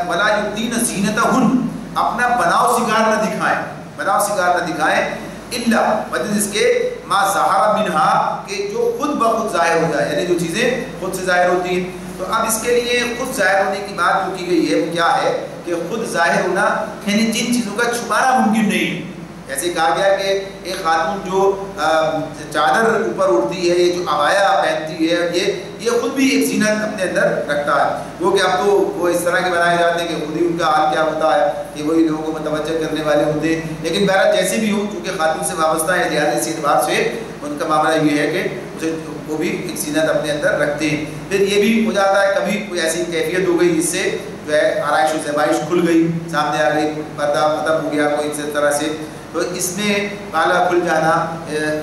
وَلَا يُبْدِينَ زِينَتَهُنَّ، اپنا بناؤ سنگار نہ دکھائیں، بناؤ سنگار نہ دکھائیں، الا مطلب اس کے ما ظہر منہا، کہ جو خود بخود ظاہر ہو جائے، یعنی جو چیزیں خود سے ظاہر ہوتی ہیں. تو اب اس کے لیے خود ظاہر ہونے کی بات جو کی گئی ہے وہ کیا ہے کہ خود ظاہر ہونا یعنی جن چیزوں کا چھپانا ممکن نہیں. جیسے کہا گیا کہ ایک خاتون جو چادر اوپر اڑتی ہے، یہ جو عبایا پہنتی ہے، یہ خود بھی ایک زینت اپنے اندر رکھتا ہے. وہ کہ اب تو وہ اس طرح کے بنائے جاتے ہیں کہ خود ہی ان کا حال کیا ہوتا ہے کہ وہی لوگوں کو متوجہ کرنے والے ہوتے ہیں. لیکن بہرحال جیسے بھی ہو چونکہ خاتون سے وابستہ ہے، لہٰذا اس اعتبار سے ان کا معاملہ یہ ہے کہ اسے وہ بھی ایک زینت اپنے اندر رکھتے ہیں. پھر یہ بھی ہو جاتا ہے کبھی کوئی ایسی کیفیت ہو گئی جس سے جو ہے آرائش و زیبائش کھل گئی، سامنے آ گئی، پردہ ختم ہو گیا کوئی اس طرح سے، تو اس میں بالا کھل جانا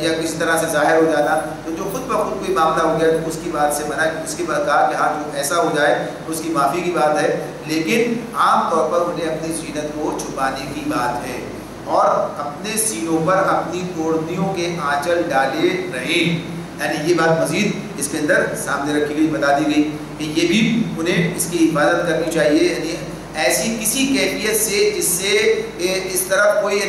یا کسی طرح سے ظاہر ہو جانا، تو جو خود بخود کوئی معاملہ ہو گیا تو اس کی بات سے منع، اس کی بات کہا کہ ہاں جو ایسا ہو جائے اس کی معافی کی بات ہے. لیکن عام طور پر انہیں اپنی زینت کو چھپانے کی بات ہے اور اپنے سینوں پر اپنی اوڑھنیوں کے آنچل ڈالے رہیں. یعنی یہ بات مزید اس کے اندر سامنے رکھی گئی، بتا دی گئی کہ یہ بھی انہیں اس کی حفاظت کرنی چاہیے. یعنی ایسی کسی کیفیت سے جس سے اس طرف کوئی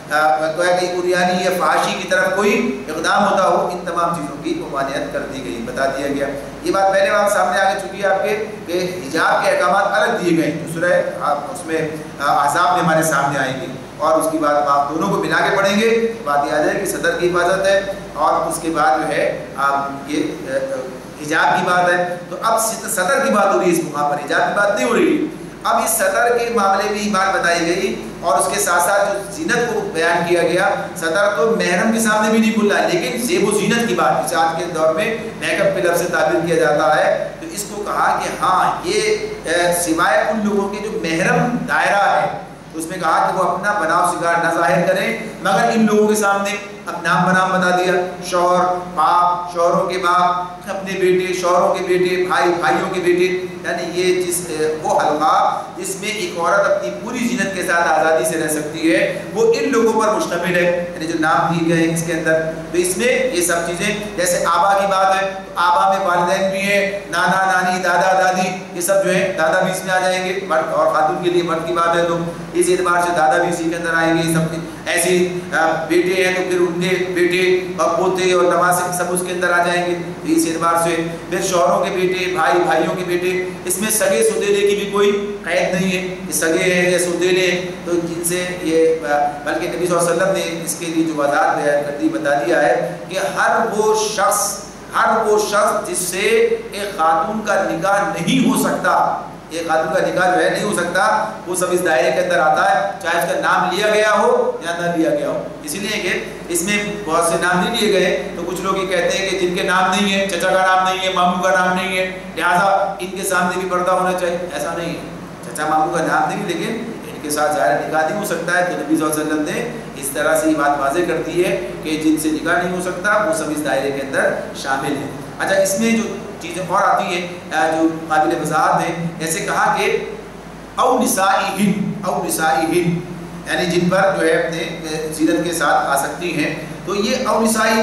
قریانی یا فحاشی کی طرف کوئی اقدام ہوتا ہو، ان تمام چیزوں کی ممانعت کر دی گئی، بتا دیا گیا. یہ بات پہلے بات سامنے آ چکی ہے آپ کے کہ حجاب کے احکامات الگ دیے گئے جو سورہ اس میں احزاب میں ہمارے سامنے آئیں گے، اور اس کی بعد آپ دونوں کو ملا کے پڑھیں گے. بات یہ آ جائے کہ صدر کی حفاظت ہے اور اس کے بعد جو ہے یہ حجاب کی بات ہے. تو اب صدر کی بات ہو رہی ہے، اس مقام پر حجاب کی بات نہیں ہو رہی. اب اس صدر کے معاملے میں بات بتائی گئی اور اس کے ساتھ ساتھ جو زینت کو بیان کیا گیا. صدر تو محرم کے سامنے بھی نہیں کھل رہا ہے، لیکن زیب و زینت کی بات جسے آج کے دور میں میک اپ کے لفظ سے تعبیر کیا جاتا ہے، تو اس کو کہا کہ ہاں یہ سوائے ان لوگوں کے جو محرم دائرہ ہے، اس میں کہا کہ وہ اپنا بناؤ سنگار نہ ظاہر کریں مگر ان لوگوں کے سامنے. اب نام بنام بتا دیا، شوہر، باپ، شوہروں کے باپ، اپنے بیٹے، شوہروں کے بیٹے، بھائی، بھائیوں کے بیٹے. یعنی یہ وہ حلقہ جس میں ایک عورت اپنی پوری زینت کے ساتھ آزادی سے رہ سکتی ہے، وہ ان لوگوں پر مشتمل ہے. یعنی جو نام دیے گئے ہیں اس کے اندر، تو اس میں یہ سب چیزیں جیسے آبا کی بات ہے تو آبا میں والدین بھی ہیں، نانا نانی، دادا دادی، یہ سب جو ہے دادا بھی اس میں آ جائیں گے. مرد اور خاتون کے لیے مرد کی بات ہے تو اس اعتبار سے دادا بھی اسی کے اندر آئیں گے. سب ایسے بیٹے ہیں تو پھر ان کے بیٹے اور پوتے اور نواسے سب اس کے اندر آ جائیں گے. تو اس اعتبار سے پھر شوہروں کے بیٹے، بھائی، بھائیوں کے بیٹے، اس میں سگے سوتیلے کی بھی کوئی قید نہیں ہے کہ سگے ہیں یا سوتیلے ہیں تو جن سے یہ، بلکہ نبی صلی اللہ علیہ وسلم نے اس کے لیے جو وضاحت بیان کر دی، بتا دیا ہے کہ ہر وہ شخص جس سے ایک خاتون کا نکاح نہیں ہو سکتا، ایک خاتون کا نکاح جو ہے نہیں ہو سکتا، وہ سب اس دائرے کے اندر آتا ہے، چاہے اس کا نام لیا گیا ہو یا نہ لیا گیا ہو. اسی لیے کہ اس میں بہت سے نام نہیں لیے گئے تو کچھ لوگ یہ کہتے ہیں کہ جن کے نام نہیں ہے، چچا کا نام نہیں ہے، ماموں کا نام نہیں ہے، لہٰذا ان کے سامنے بھی پردہ ہونا چاہیے. ایسا نہیں ہے، چچا ماموں کا نام نہیں لیکن ان کے ساتھ ظاہر نکاح نہیں ہو سکتا ہے. تو نبی صلی اللہ علیہ وسلم نے اس طرح سے یہ بات واضح کر دی ہے کہ جن سے نکاح نہیں ہو سکتا وہ سب اس دائرے کے اندر شامل ہیں. اچھا، اس میں جو چیزیں اور آتی ہیں جو قابل وضاحت ہیں، جیسے کہا کہ او نسائہن، یعنی جن پر جو ہے اپنے زینت کے ساتھ آ سکتی ہیں. تو یہ اونسائی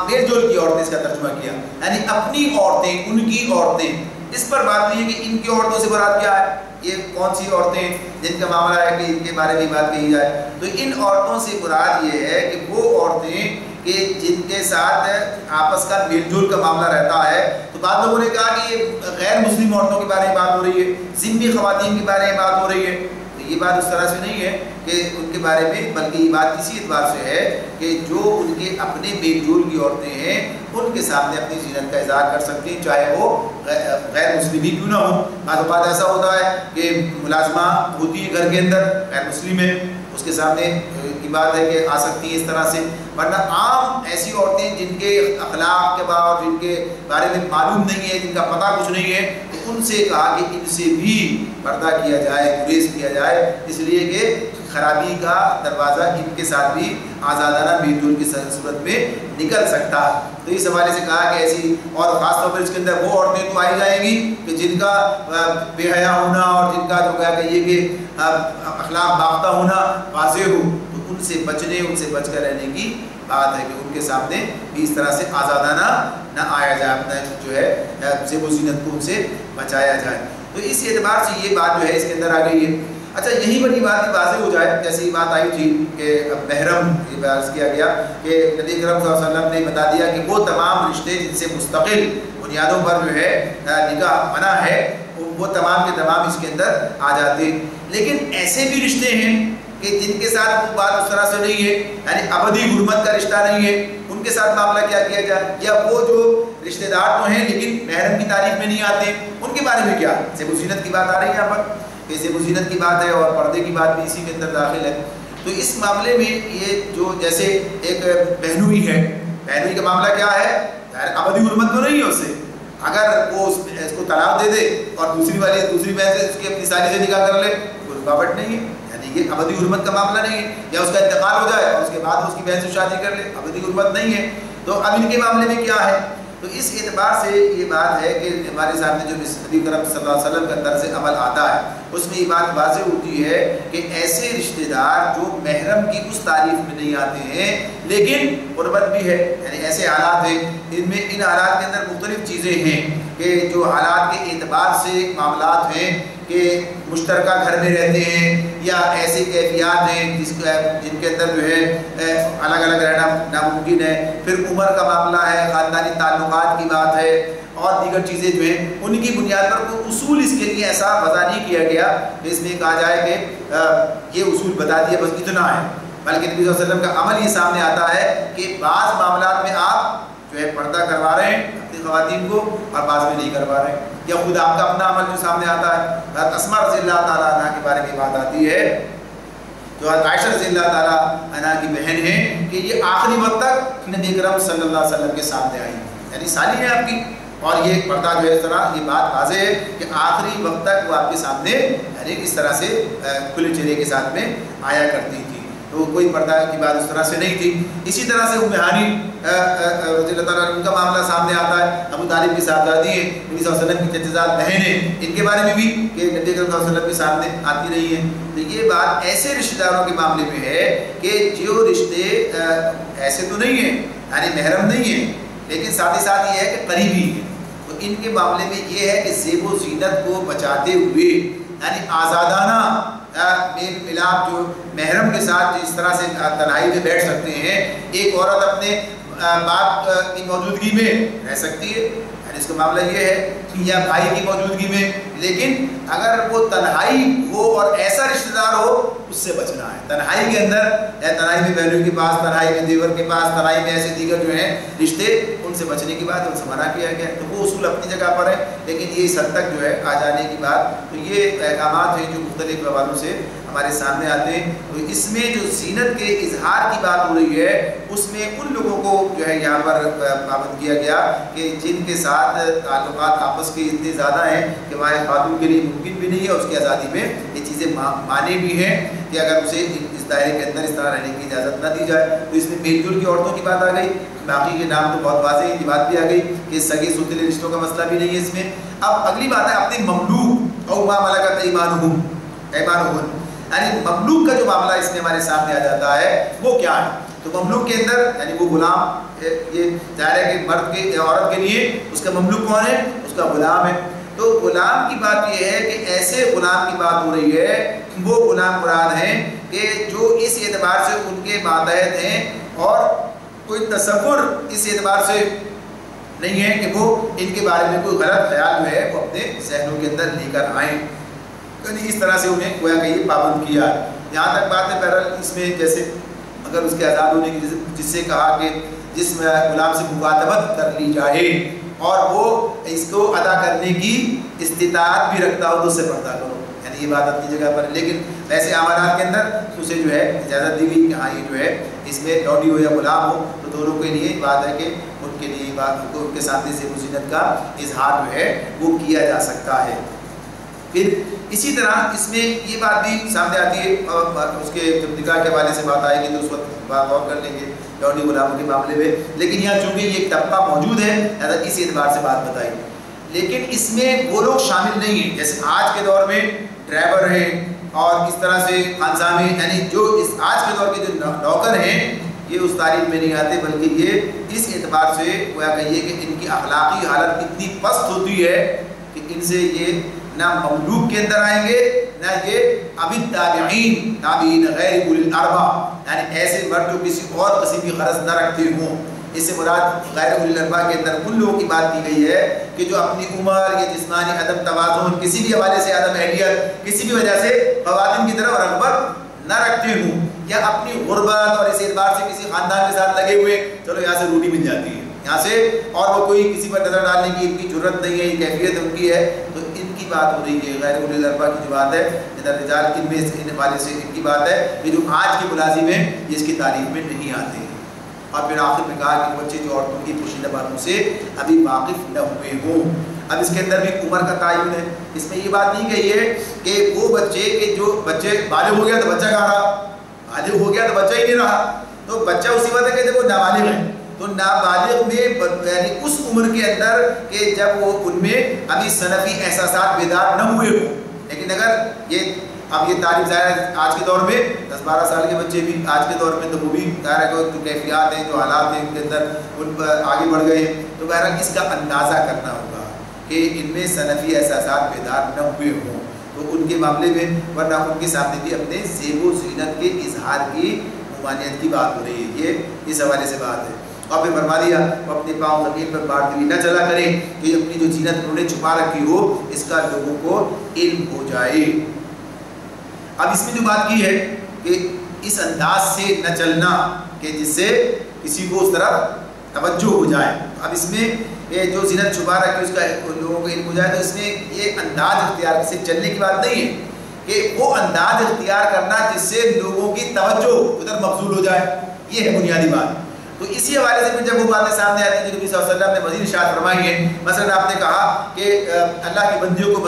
میل جول کی عورتیں اس کا ترجمہ کیا، یعنی اپنی عورتیں، ان کی عورتیں. اس پر بات ہوئی ہے کہ ان کی عورتوں سے مراد کیا ہے، یہ کون سی عورتیں جن کا معاملہ ہے کہ ان کے بارے میں بات کہی جائے. تو ان عورتوں سے مراد یہ ہے کہ وہ عورتیں کہ جن کے ساتھ آپس کا میل جول کا معاملہ رہتا ہے. تو بعض لوگوں نے کہا کہ یہ غیر مسلم عورتوں کے بارے میں بات ہو رہی ہے، ذمہ خواتین کے بارے میں بات ہو رہی ہے. تو یہ بات اس طرح سے نہیں ہے کہ ان کے بارے میں، بلکہ یہ بات اسی اعتبار سے ہے کہ جو ان کے اپنے میل جول کی عورتیں ہیں ان کے سامنے اپنی زینت کا اظہار کر سکتی ہیں، چاہے وہ غیر مسلم ہی کیوں نہ ہو. بعض اوقات ایسا ہوتا ہے کہ ملازمہ ہوتی ہے گھر کے اندر، غیر مسلم ہے، اس کے سامنے کی بات ہے کہ آ سکتی ہیں اس طرح سے. ورنہ عام ایسی عورتیں جن کے اخلاق کے بعد، جن کے بارے میں معلوم نہیں ہے، جن کا پتہ کچھ نہیں ہے، تو ان سے کہا کہ ان سے بھی پردہ کیا جائے، گریز کیا جائے، اس لیے کہ خرابی کا دروازہ ان کے ساتھ بھی آزادانہ میل جول کی صورت میں نکل سکتا ہے. تو اس حوالے سے کہا کہ ایسی، اور خاص طور پر اس کے اندر وہ عورتیں تو آئی جائیں گی کہ جن کا بے حیا ہونا اور جن کا جو کہیے کہ اخلاق باختہ ہونا واضح ہو. تو ان سے بچنے، ان سے بچ کر رہنے کی بات ہے کہ ان کے سامنے بھی اس طرح سے آزادانہ نہ آیا جائے، اپنا جو ہے زیب و زینت کو ان سے بچایا جائے. تو اس اعتبار سے یہ بات جو ہے اس کے اندر آ گئی ہے. اچھا، یہیں پر یہ بات بھی واضح ہو جائے، جیسے یہ بات آئی تھی کہ محرم، یہ عرض کیا گیا کہ نبی کرم صلی اللہ علیہ وسلم نے بتا دیا کہ وہ تمام رشتے جن سے مستقل بنیادوں پر جو ہے نکاح منع ہے، وہ تمام کے تمام اس کے اندر آ جاتے ہیں. لیکن ایسے بھی رشتے ہیں کہ جن کے ساتھ وہ بات اس طرح سے نہیں ہے، یعنی ابدی حرمت کا رشتہ نہیں ہے، ان کے ساتھ معاملہ کیا کیا جائے. یا وہ جو رشتہ دار تو ہیں لیکن محرم کی تعریف میں نہیں آتے، ان کے بارے میں کیا. زیب و زینت کی بات آ رہی ہے یہاں پر، کہ زیب و زینت کی بات ہے اور پردے کی بات بھی اسی کے اندر داخل ہے. تو اس معاملے میں یہ جو جیسے ایک بہنوئی ہے، بہنوئی کا معاملہ کیا ہے، ابدی حرمت تو نہیں ہے اس سے. اگر وہ اس کو طلاق دے دے اور دوسری بہن سے اس کی اپنی سالی سے نکاح کر لے، کوئی رکاوٹ نہیں ہے، یعنی یہ ابدی حرمت کا معاملہ نہیں ہے. یا اس کا انتقال ہو جائے اور اس کے بعد اس کی بہن سے شادی کر لے، ابدی حرمت نہیں ہے. تو اب ان کے معاملے میں کیا ہے. تو اس اعتبار سے یہ بات ہے کہ ہمارے سامنے جو نبی کرم صلی اللہ علیہ وسلم کا طرز عمل آتا ہے اس میں یہ بات واضح ہوتی ہے کہ ایسے رشتہ دار جو محرم کی اس تعریف میں نہیں آتے ہیں لیکن قربت بھی ہے، یعنی ایسے حالات ہیں ان حالات کے اندر مختلف چیزیں ہیں کہ جو حالات کے اعتبار سے معاملات ہیں کہ مشترکہ گھر میں رہتے ہیں یا ایسی کیفیات ہیں جن کے اندر جو ہے الگ الگ رہنا ناممکن ہے. پھر عمر کا معاملہ ہے، خاندانی تعلقات کی بات ہے اور دیگر چیزیں جو ہیں ان کی بنیاد پر کوئی اصول اس کے لیے ایسا وضع نہیں کیا گیا کہ اس میں کہا جائے کہ یہ اصول بتا دیا بس اتنا ہے. بلکہ نبی صلی اللہ علیہ وسلم کا عمل یہ سامنے آتا ہے کہ بعض معاملات میں آپ جو ہے پردہ کروا رہے ہیں اپنی خواتین کو اور بعض میں نہیں کروا رہے ہیں، یا خود آپ کا اپنا عمل جو سامنے آتا ہے. حضرت اسماء رضی اللہ تعالیٰ عنہ کے بارے میں بات آتی ہے جو حضرت عائشہ رضی اللہ تعالیٰ عنہ کی بہن ہے کہ یہ آخری وقت تک نبی کرم صلی اللہ علیہ وسلم کے سامنے آئی، یعنی سالی ہے آپ کی، اور یہ پردہ جو ہے اس طرح یہ بات واضح ہے کہ آخری وقت تک وہ آپ کے سامنے یعنی اس طرح سے کھلے چہرے کے ساتھ میں آیا کرتی تھی. تو کوئی پردہ کی بات اس طرح سے نہیں تھی. اسی طرح سے ام ہانی رضی اللہ تعالیٰ ان کا معاملہ سامنے آتا ہے، ابو طالب کی صاحبزادی ہیں، نبی صلی اللہ علیہ وسلم کی چچزاد بہن ہیں، ان کے بارے میں بھی کہ نبی صلی اللہ علیہ وسلم کے سامنے آتی رہی ہے. تو یہ بات ایسے رشتہ داروں کے معاملے میں ہے کہ جو رشتے ایسے تو نہیں ہیں یعنی محرم نہیں ہیں لیکن ساتھ ہی ساتھ یہ ہے کہ قریبی ہیں. تو ان کے معاملے میں یہ ہے کہ زیب و زینت کو بچاتے ہوئے یعنی آزادانہ میل ملاپ جو محرم کے ساتھ جس طرح سے تنہائی میں بیٹھ سکتے ہیں، ایک عورت اپنے باپ کی موجودگی میں رہ سکتی ہے، یعنی اس کا معاملہ یہ ہے یا بھائی کی موجودگی میں، لیکن اگر وہ تنہائی ہو اور ایسا رشتہ دار ہو اس سے بچنا ہے. تنہائی کے اندر یا تنہائی میں بہنوں کے پاس، تنہائی میں دیور کے پاس، تنہائی میں ایسے دیگر جو ہیں رشتے ان سے بچنے کی بات ان سے منع کیا گیا. تو وہ اصول اپنی جگہ پر ہے لیکن یہ اس حد تک جو ہے آ جانے کی بات، تو یہ احکامات ہیں جو مختلف حوالوں سے ہمارے سامنے آتے ہیں. تو اس میں جو زینت کے اظہار کی بات ہو رہی ہے اس میں ان لوگوں کو جو ہے یہاں پر پابند کیا گیا کہ جن کے ساتھ تعلقات آپس کے اتنے زیادہ ہیں کہ ہمارے خاتون کے لیے ممکن بھی نہیں ہے، اس کی آزادی میں یہ چیزیں مانے بھی ہیں کہ اگر اسے اس دائرے کے اندر اس طرح رہنے کی اجازت نہ دی جائے. تو اس میں میل جول کی عورتوں کی بات آ گئی، باقی کے نام تو بہت واضح یہ بات بھی آ گئی کہ سگے سوتیلے رشتوں کا مسئلہ بھی نہیں ہے اس میں. اب اگلی بات ہے اپنے مملوک او ما ملکت ایمانہم، یعنی مملوک کا جو معاملہ اس میں ہمارے سامنے آ جاتا ہے وہ کیا ہے. تو مملوک کے اندر یعنی وہ غلام، یہ ظاہر ہے کہ مرد کے عورت کے لیے اس کا مملوک کون ہے؟ اس کا غلام ہے۔ تو غلام کی بات یہ ہے کہ ایسے غلام کی بات ہو رہی ہے، وہ غلام مراد ہیں کہ جو اس اعتبار سے ان کے ماتحت ہیں اور کوئی تصور اس اعتبار سے نہیں ہے کہ وہ ان کے بارے میں کوئی غلط خیال جو ہے وہ اپنے ذہنوں کے اندر لے کر آئیں، یعنی اس طرح سے انہیں گویا کہ یہ پابند کیا۔ یہاں تک بات ہے بہرحال اس میں جیسے اگر اس کے آزاد ہونے کی جس سے کہا کہ جس میں غلام سے مکاتبت کر لی جائے اور وہ اس کو ادا کرنے کی استطاعت بھی رکھتا ہو تو اسے پردہ کرو، یعنی یہ بات اپنی جگہ پر، لیکن ویسے عمارات کے اندر اسے جو ہے اجازت دی گئی کہ ہاں یہ جو ہے اس میں لوڈی ہو یا غلام ہو تو دونوں کے لیے بات ہے کہ ان کے لیے بات کو ان کے سامنے سے زینت کا اظہار جو ہے وہ کیا جا سکتا ہے۔ پھر اسی طرح اس میں یہ بات بھی سامنے آتی ہے، اس کے جب نکاح کے حوالے سے بات آئے گی تو اس وقت بات اور کر لیں گے لوڈی غلاموں کے معاملے میں، لیکن یہاں چونکہ یہ ایک طبقہ موجود ہے لہٰذا اس اعتبار سے بات بتائی، لیکن اس میں وہ لوگ شامل نہیں ہیں جیسے آج کے دور میں ڈرائیور ہیں اور اس طرح سے خانسامے، یعنی جو اس آج کے دور کے جو نوکر ہیں یہ اس تعریف میں نہیں آتے، بلکہ یہ اس اعتبار سے گویا کہیے کہ ان کی اخلاقی حالت اتنی پست ہوتی ہے کہ ان سے یہ نہ مملوک کے اندر آئیں گے نہ یہ ابھی تابعین غیر اولی الارباب، یعنی ایسے مرد جو کسی اور قسم کی غرض نہ رکھتے ہوں۔ اس سے مراد غیر اولی الارباب کے اندر ان لوگوں کی بات کی گئی ہے کہ جو اپنی عمر یا جسمانی عدم توازن کسی بھی حوالے سے عدم اہلیت کسی بھی وجہ سے خواتین کی طرف رغبت نہ رکھتے ہوں، یا اپنی غربت اور اس اعتبار سے کسی خاندان کے ساتھ لگے ہوئے چلو یہاں سے روٹی مل جاتی ہے یہاں سے، اور وہ کوئی کسی پر نظر ڈالنے کی ان کی جرت نہیں ہے، یہ کیفیت ان کی ہے، تو ان کی بات ہو رہی ہے غیر اولی الارباب کی جو بات ہے رجال ان میں ان حوالے سے ان کی بات ہے کہ جو آج کے ملازم ہیں یہ اس کی تعریف میں نہیں آتے ہیں۔ اور پھر آخر میں کہا کہ بچے جو عورتوں کی پوشیدہ باتوں سے ابھی واقف نہ ہوئے ہوں۔ اب اس کے اندر بھی عمر کا تعین ہے، اس میں یہ بات نہیں کہی ہے کہ وہ بچے کہ جو بچے بالغ ہو گیا تو بچہ کہاں رہا، بالغ ہو گیا تو بچہ ہی نہیں رہا، تو بچہ اسی وقت ہے کہ جب وہ نابالغ ہے، تو نابالغ میں یعنی اس عمر کے اندر کہ جب وہ ان میں ابھی صنفی احساسات بیدار نہ ہوئے ہوں، لیکن اگر یہ اب یہ تعریف ظاہر ہے آج کے دور میں 10-12 سال کے بچے بھی آج کے دور میں تو وہ بھی ظاہر ہے جو کیفیات ہیں جو حالات ہیں ان کے اندر ان پر آگے بڑھ گئے ہیں، تو بہرحال اس کا اندازہ کرنا ہوگا کہ ان میں صنفی احساسات بیدار نہ ہوئے ہوں تو ان کے معاملے میں، ورنہ ان کے سامنے بھی اپنے زیب و زینت کے اظہار کی ممانعت کی بات ہو رہی ہے، یہ اس حوالے سے بات ہے۔ اور پھر فرما دیا وہ اپنے پاؤں زمین پر بارتے ہوئے نہ چلا کریں کہ اپنی جو زینت انہوں نے چھپا رکھی ہو اس کا لوگوں کو علم ہو جائے۔ اب اس میں جو بات کی ہے کہ اس انداز سے نہ چلنا کہ جس سے کسی کو اس طرف توجہ ہو جائے، اب اس میں یہ جو زینت چھپا رکھی اس کا لوگوں کو علم ہو جائے، تو اس میں یہ انداز اختیار سے چلنے کی بات نہیں ہے کہ وہ انداز اختیار کرنا جس سے لوگوں کی توجہ ادھر مبذول ہو جائے، یہ ہے بنیادی بات۔ تو اسی حوالے سے پھر جب وہ باتیں سامنے آتی ہیں جو نبی صلی اللہ علیہ وسلم نے مزید ارشاد فرمائی ہیں، مثلا آپ نے کہا کہ اللہ کی بندیوں کو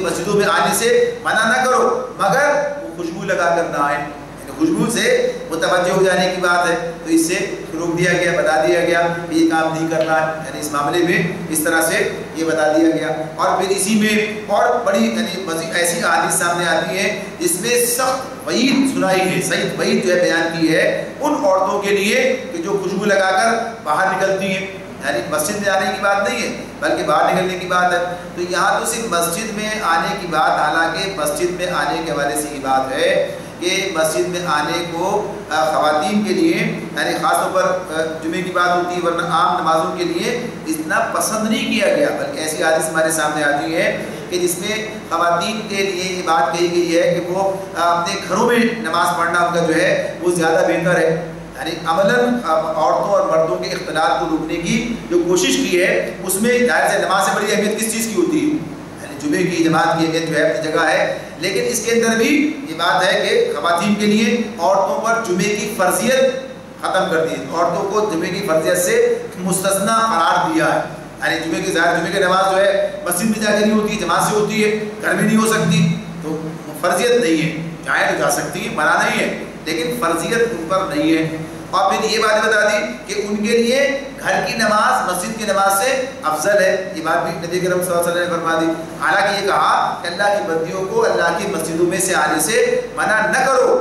مسجدوں میں آنے سے منع نہ کرو مگر وہ خوشبو لگا کر نہ آئے، یعنی خوشبو سے متوجہ ہو جانے کی بات ہے، تو اس سے روک دیا گیا، بتا دیا گیا کہ یہ کام نہیں کرنا ہے، یعنی اس معاملے میں اس طرح سے یہ بتا دیا گیا۔ اور پھر اسی میں اور بڑی یعنی مزید ایسی احادیث سامنے آتی ہیں جس میں سخت وعید سنائی ہے، سخت وعید جو ہے بیان کی ہے ان عورتوں کے لیے کہ جو خوشبو لگا کر باہر نکلتی ہیں، یعنی مسجد میں آنے کی بات نہیں ہے بلکہ باہر نکلنے کی بات ہے۔ تو یہاں تو صرف مسجد میں آنے کی بات، حالانکہ مسجد میں آنے کے حوالے سے یہ بات ہے کہ مسجد میں آنے کو خواتین کے لیے یعنی خاص طور پر جمعے کی بات ہوتی ہے، ورنہ عام نمازوں کے لیے اتنا پسند نہیں کیا گیا، بلکہ ایسی حدیث ہمارے سامنے آتی ہے کہ جس میں خواتین کے لیے یہ بات کہی گئی ہے کہ وہ اپنے گھروں میں نماز پڑھنا ان کا جو ہے وہ زیادہ بہتر ہے، یعنی عملاً عورتوں اور مردوں کے اختلاط کو روکنے کی جو کوشش کی ہے اس میں ظاہر سے نماز سے بڑی اہمیت کس چیز کی ہوتی ہے، یعنی جمعے کی جماعت کی اہمیت جو ہے اپنی جگہ ہے، لیکن اس کے اندر بھی یہ بات ہے کہ خواتین کے لیے عورتوں پر جمعے کی فرضیت ختم کر دی ہے، عورتوں کو جمعے کی فرضیت سے مستثنیٰ قرار دیا ہے، یعنی جمعے کی ظاہر جمعے کی نماز جو ہے مسجد میں جا کے نہیں ہوتی، جماعت سے ہوتی ہے، گھر میں نہیں ہو سکتی، تو فرضیت نہیں ہے، چاہے تو جا سکتی ہے، منع نہیں ہے، لیکن فرضیت ان پر نہیں ہے۔ اور پھر یہ بات بتا دی کہ ان کے لیے گھر کی نماز مسجد کی نماز سے افضل ہے، یہ بات بھی نبی کریم صلی اللہ علیہ وسلم نے فرما دی۔ حالانکہ یہ کہا کہ اللہ کی بندیوں کو اللہ کی مسجدوں میں سے آنے سے منع نہ کرو،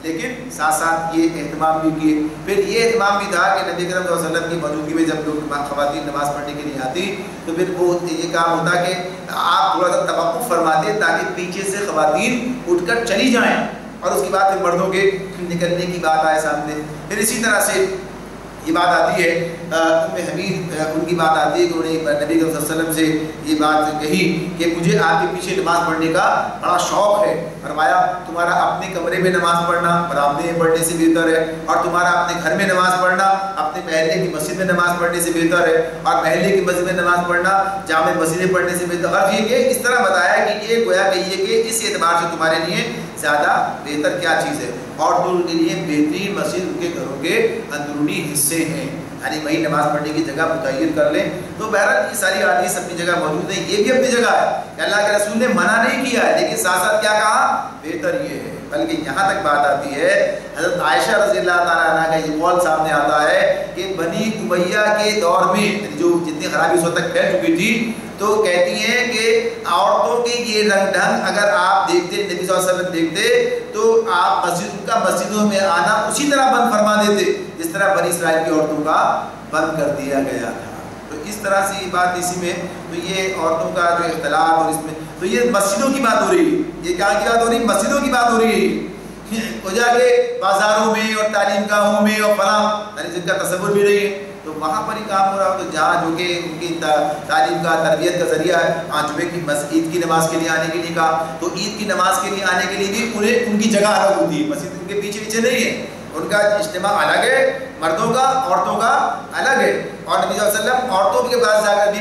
لیکن ساتھ ساتھ یہ اہتمام بھی کیے. پھر یہ اہتمام بھی تھا کہ نبی کریم صلی اللہ علیہ وسلم کی موجودگی میں جب لوگ خواتین نماز پڑھنے کے لیے آتی تو پھر وہ یہ کام ہوتا کہ آپ تھوڑا سا توقف فرماتے تاکہ پیچھے سے خواتین اٹھ کر چلی جائیں اور اس کے بعد پھر مردوں کے نکلنے کی بات آئے سامنے. پھر اسی طرح سے یہ بات آتی ہے ام حبیب ان کی بات آتی ہے کہ انہوں نے نبی صلی اللہ علیہ وسلم سے یہ بات کہی کہ مجھے آپ کے پیچھے نماز پڑھنے کا بڑا شوق ہے. فرمایا تمہارا اپنے کمرے میں نماز پڑھنا برآمدے میں پڑھنے سے بہتر ہے اور تمہارا اپنے گھر میں نماز پڑھنا اپنے محلے کی مسجد میں نماز پڑھنے سے بہتر ہے اور محلے کی مسجد میں نماز پڑھنا جامع مسجد میں پڑھنے سے بہتر. اور یہ اس طرح بتایا کہ یہ گویا کہیے کہ اس اعتبار سے تمہارے لیے زیادہ بہتر کیا چیز ہے. عورتوں کے لیے بہترین مسجد ان کے گھروں کے اندرونی حصے ہیں, یعنی وہی نماز پڑھنے کی جگہ متعین کر لیں. تو بہرحال یہ ساری حدیث اپنی جگہ موجود ہیں, یہ بھی اپنی جگہ ہے کہ اللہ کے رسول نے منع نہیں کیا ہے, لیکن ساتھ ساتھ کیا کہا بہتر یہ ہے. بلکہ یہاں تک بات آتی ہے حضرت عائشہ رضی اللہ تعالیٰ عنہ کا یہ قول سامنے آتا ہے کہ بنی امیہ کے دور میں جو جتنی خرابی اس وقت تک پھیل چکی تھی تو کہتی ہیں کہ عورتوں کے یہ رنگ ڈھنگ اگر آپ دیکھتے نبی صلی اللہ علیہ وسلم دیکھتے تو آپ مسجدوں میں آنا اسی طرح بند فرما دیتے جس طرح بنی اسرائیل کی عورتوں کا بند کر دیا گیا تھا. تو اس طرح سے یہ بات اسی میں تو یہ عورتوں کا جو اختلاط اور اس میں تو یہ مسجدوں کی بات ہو رہی ہے. یہ کہاں کی بات ہو رہی ہے؟ مسجدوں کی بات ہو رہی ہے. ہو جا کے بازاروں میں اور تعلیم گاہوں میں اور فلاں جن کا تصور بھی نہیں ہے تو وہاں پر ہی کام ہو رہا ہو. تو جہاں جو کہ ان کی تعلیم کا تربیت کا ذریعہ ہے, جمعے کی عید کی نماز کے لیے آنے کے لیے کہا تو عید کی نماز کے لیے آنے کے لیے بھی انہیں ان کی جگہ الگ ہوتی ہے, مسجد ان کے پیچھے پیچھے نہیں ہے, ان کا اجتماع الگ ہے, مردوں کا عورتوں کا الگ ہے. اور نبی صلی اللہ علیہ وسلم عورتوں کے پاس جا کر بھی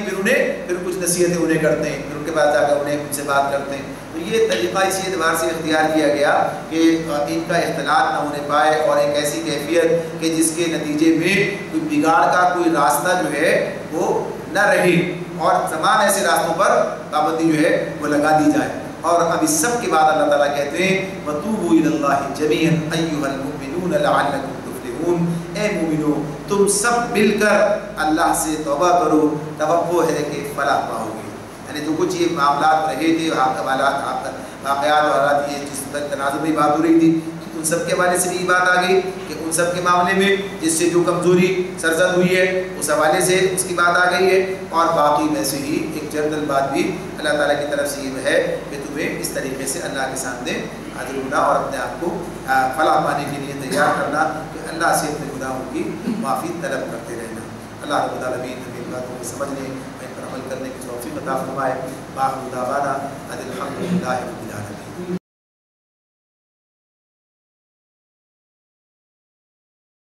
پھر کچھ نصیحتیں انہیں کرتے ہیں, پھر ان کے پاس جا کر انہیں ان سے بات کرتے ہیں. تو یہ طریقہ اسی اعتبار سے اختیار کیا گیا کہ ان کا اختلاط نہ ہونے پائے اور ایک ایسی کیفیت کہ جس کے نتیجے میں کوئی بگاڑ کا کوئی راستہ جو ہے وہ نہ رہے اور تمام ایسے راستوں پر پابندی جو ہے وہ لگا دی جائے. اور اب اس سب کے بعد اللہ تعالیٰ کہتے ہیں وَتُوبُوا إِلَى اللَّهِ جَمِيعًا أَيُّهَا الْمُؤْمِنُونَ لَعَلَّكُمْ تُفْلِحُونَ. اے مومنو تم سب مل کر اللہ سے توبہ کرو, توقع ہے کہ فلاح پاؤ گے. یعنی جو کچھ یہ معاملات رہے تھے واقعات اور حالات یہ جس پر تنازع میں بات ہو رہی تھی ان سب کے حوالے سے بھی یہ بات آ گئی کہ ان سب کے معاملے میں جس سے جو کمزوری سرزد ہوئی ہے اس حوالے سے اس کی بات آ گئی ہے. اور باقی میں سے ہی ایک جنرل بات بھی اللہ تعالیٰ کی طرف سے یہ ہے کہ تمہیں اس طریقے سے اللہ کے سامنے حاضر ہونا اور اپنے آپ کو فلاح پانے کے لیے تیار کرنا کہ اللہ سے اپنے گناہوں کی معافی طلب کرتے رہنا. اللہ رب العالمین ہمیں باتوں کو سمجھنے اور ان پر عمل کرنے کی توفیق عطا فرمائے. باخر دعوانا الحمد للہ.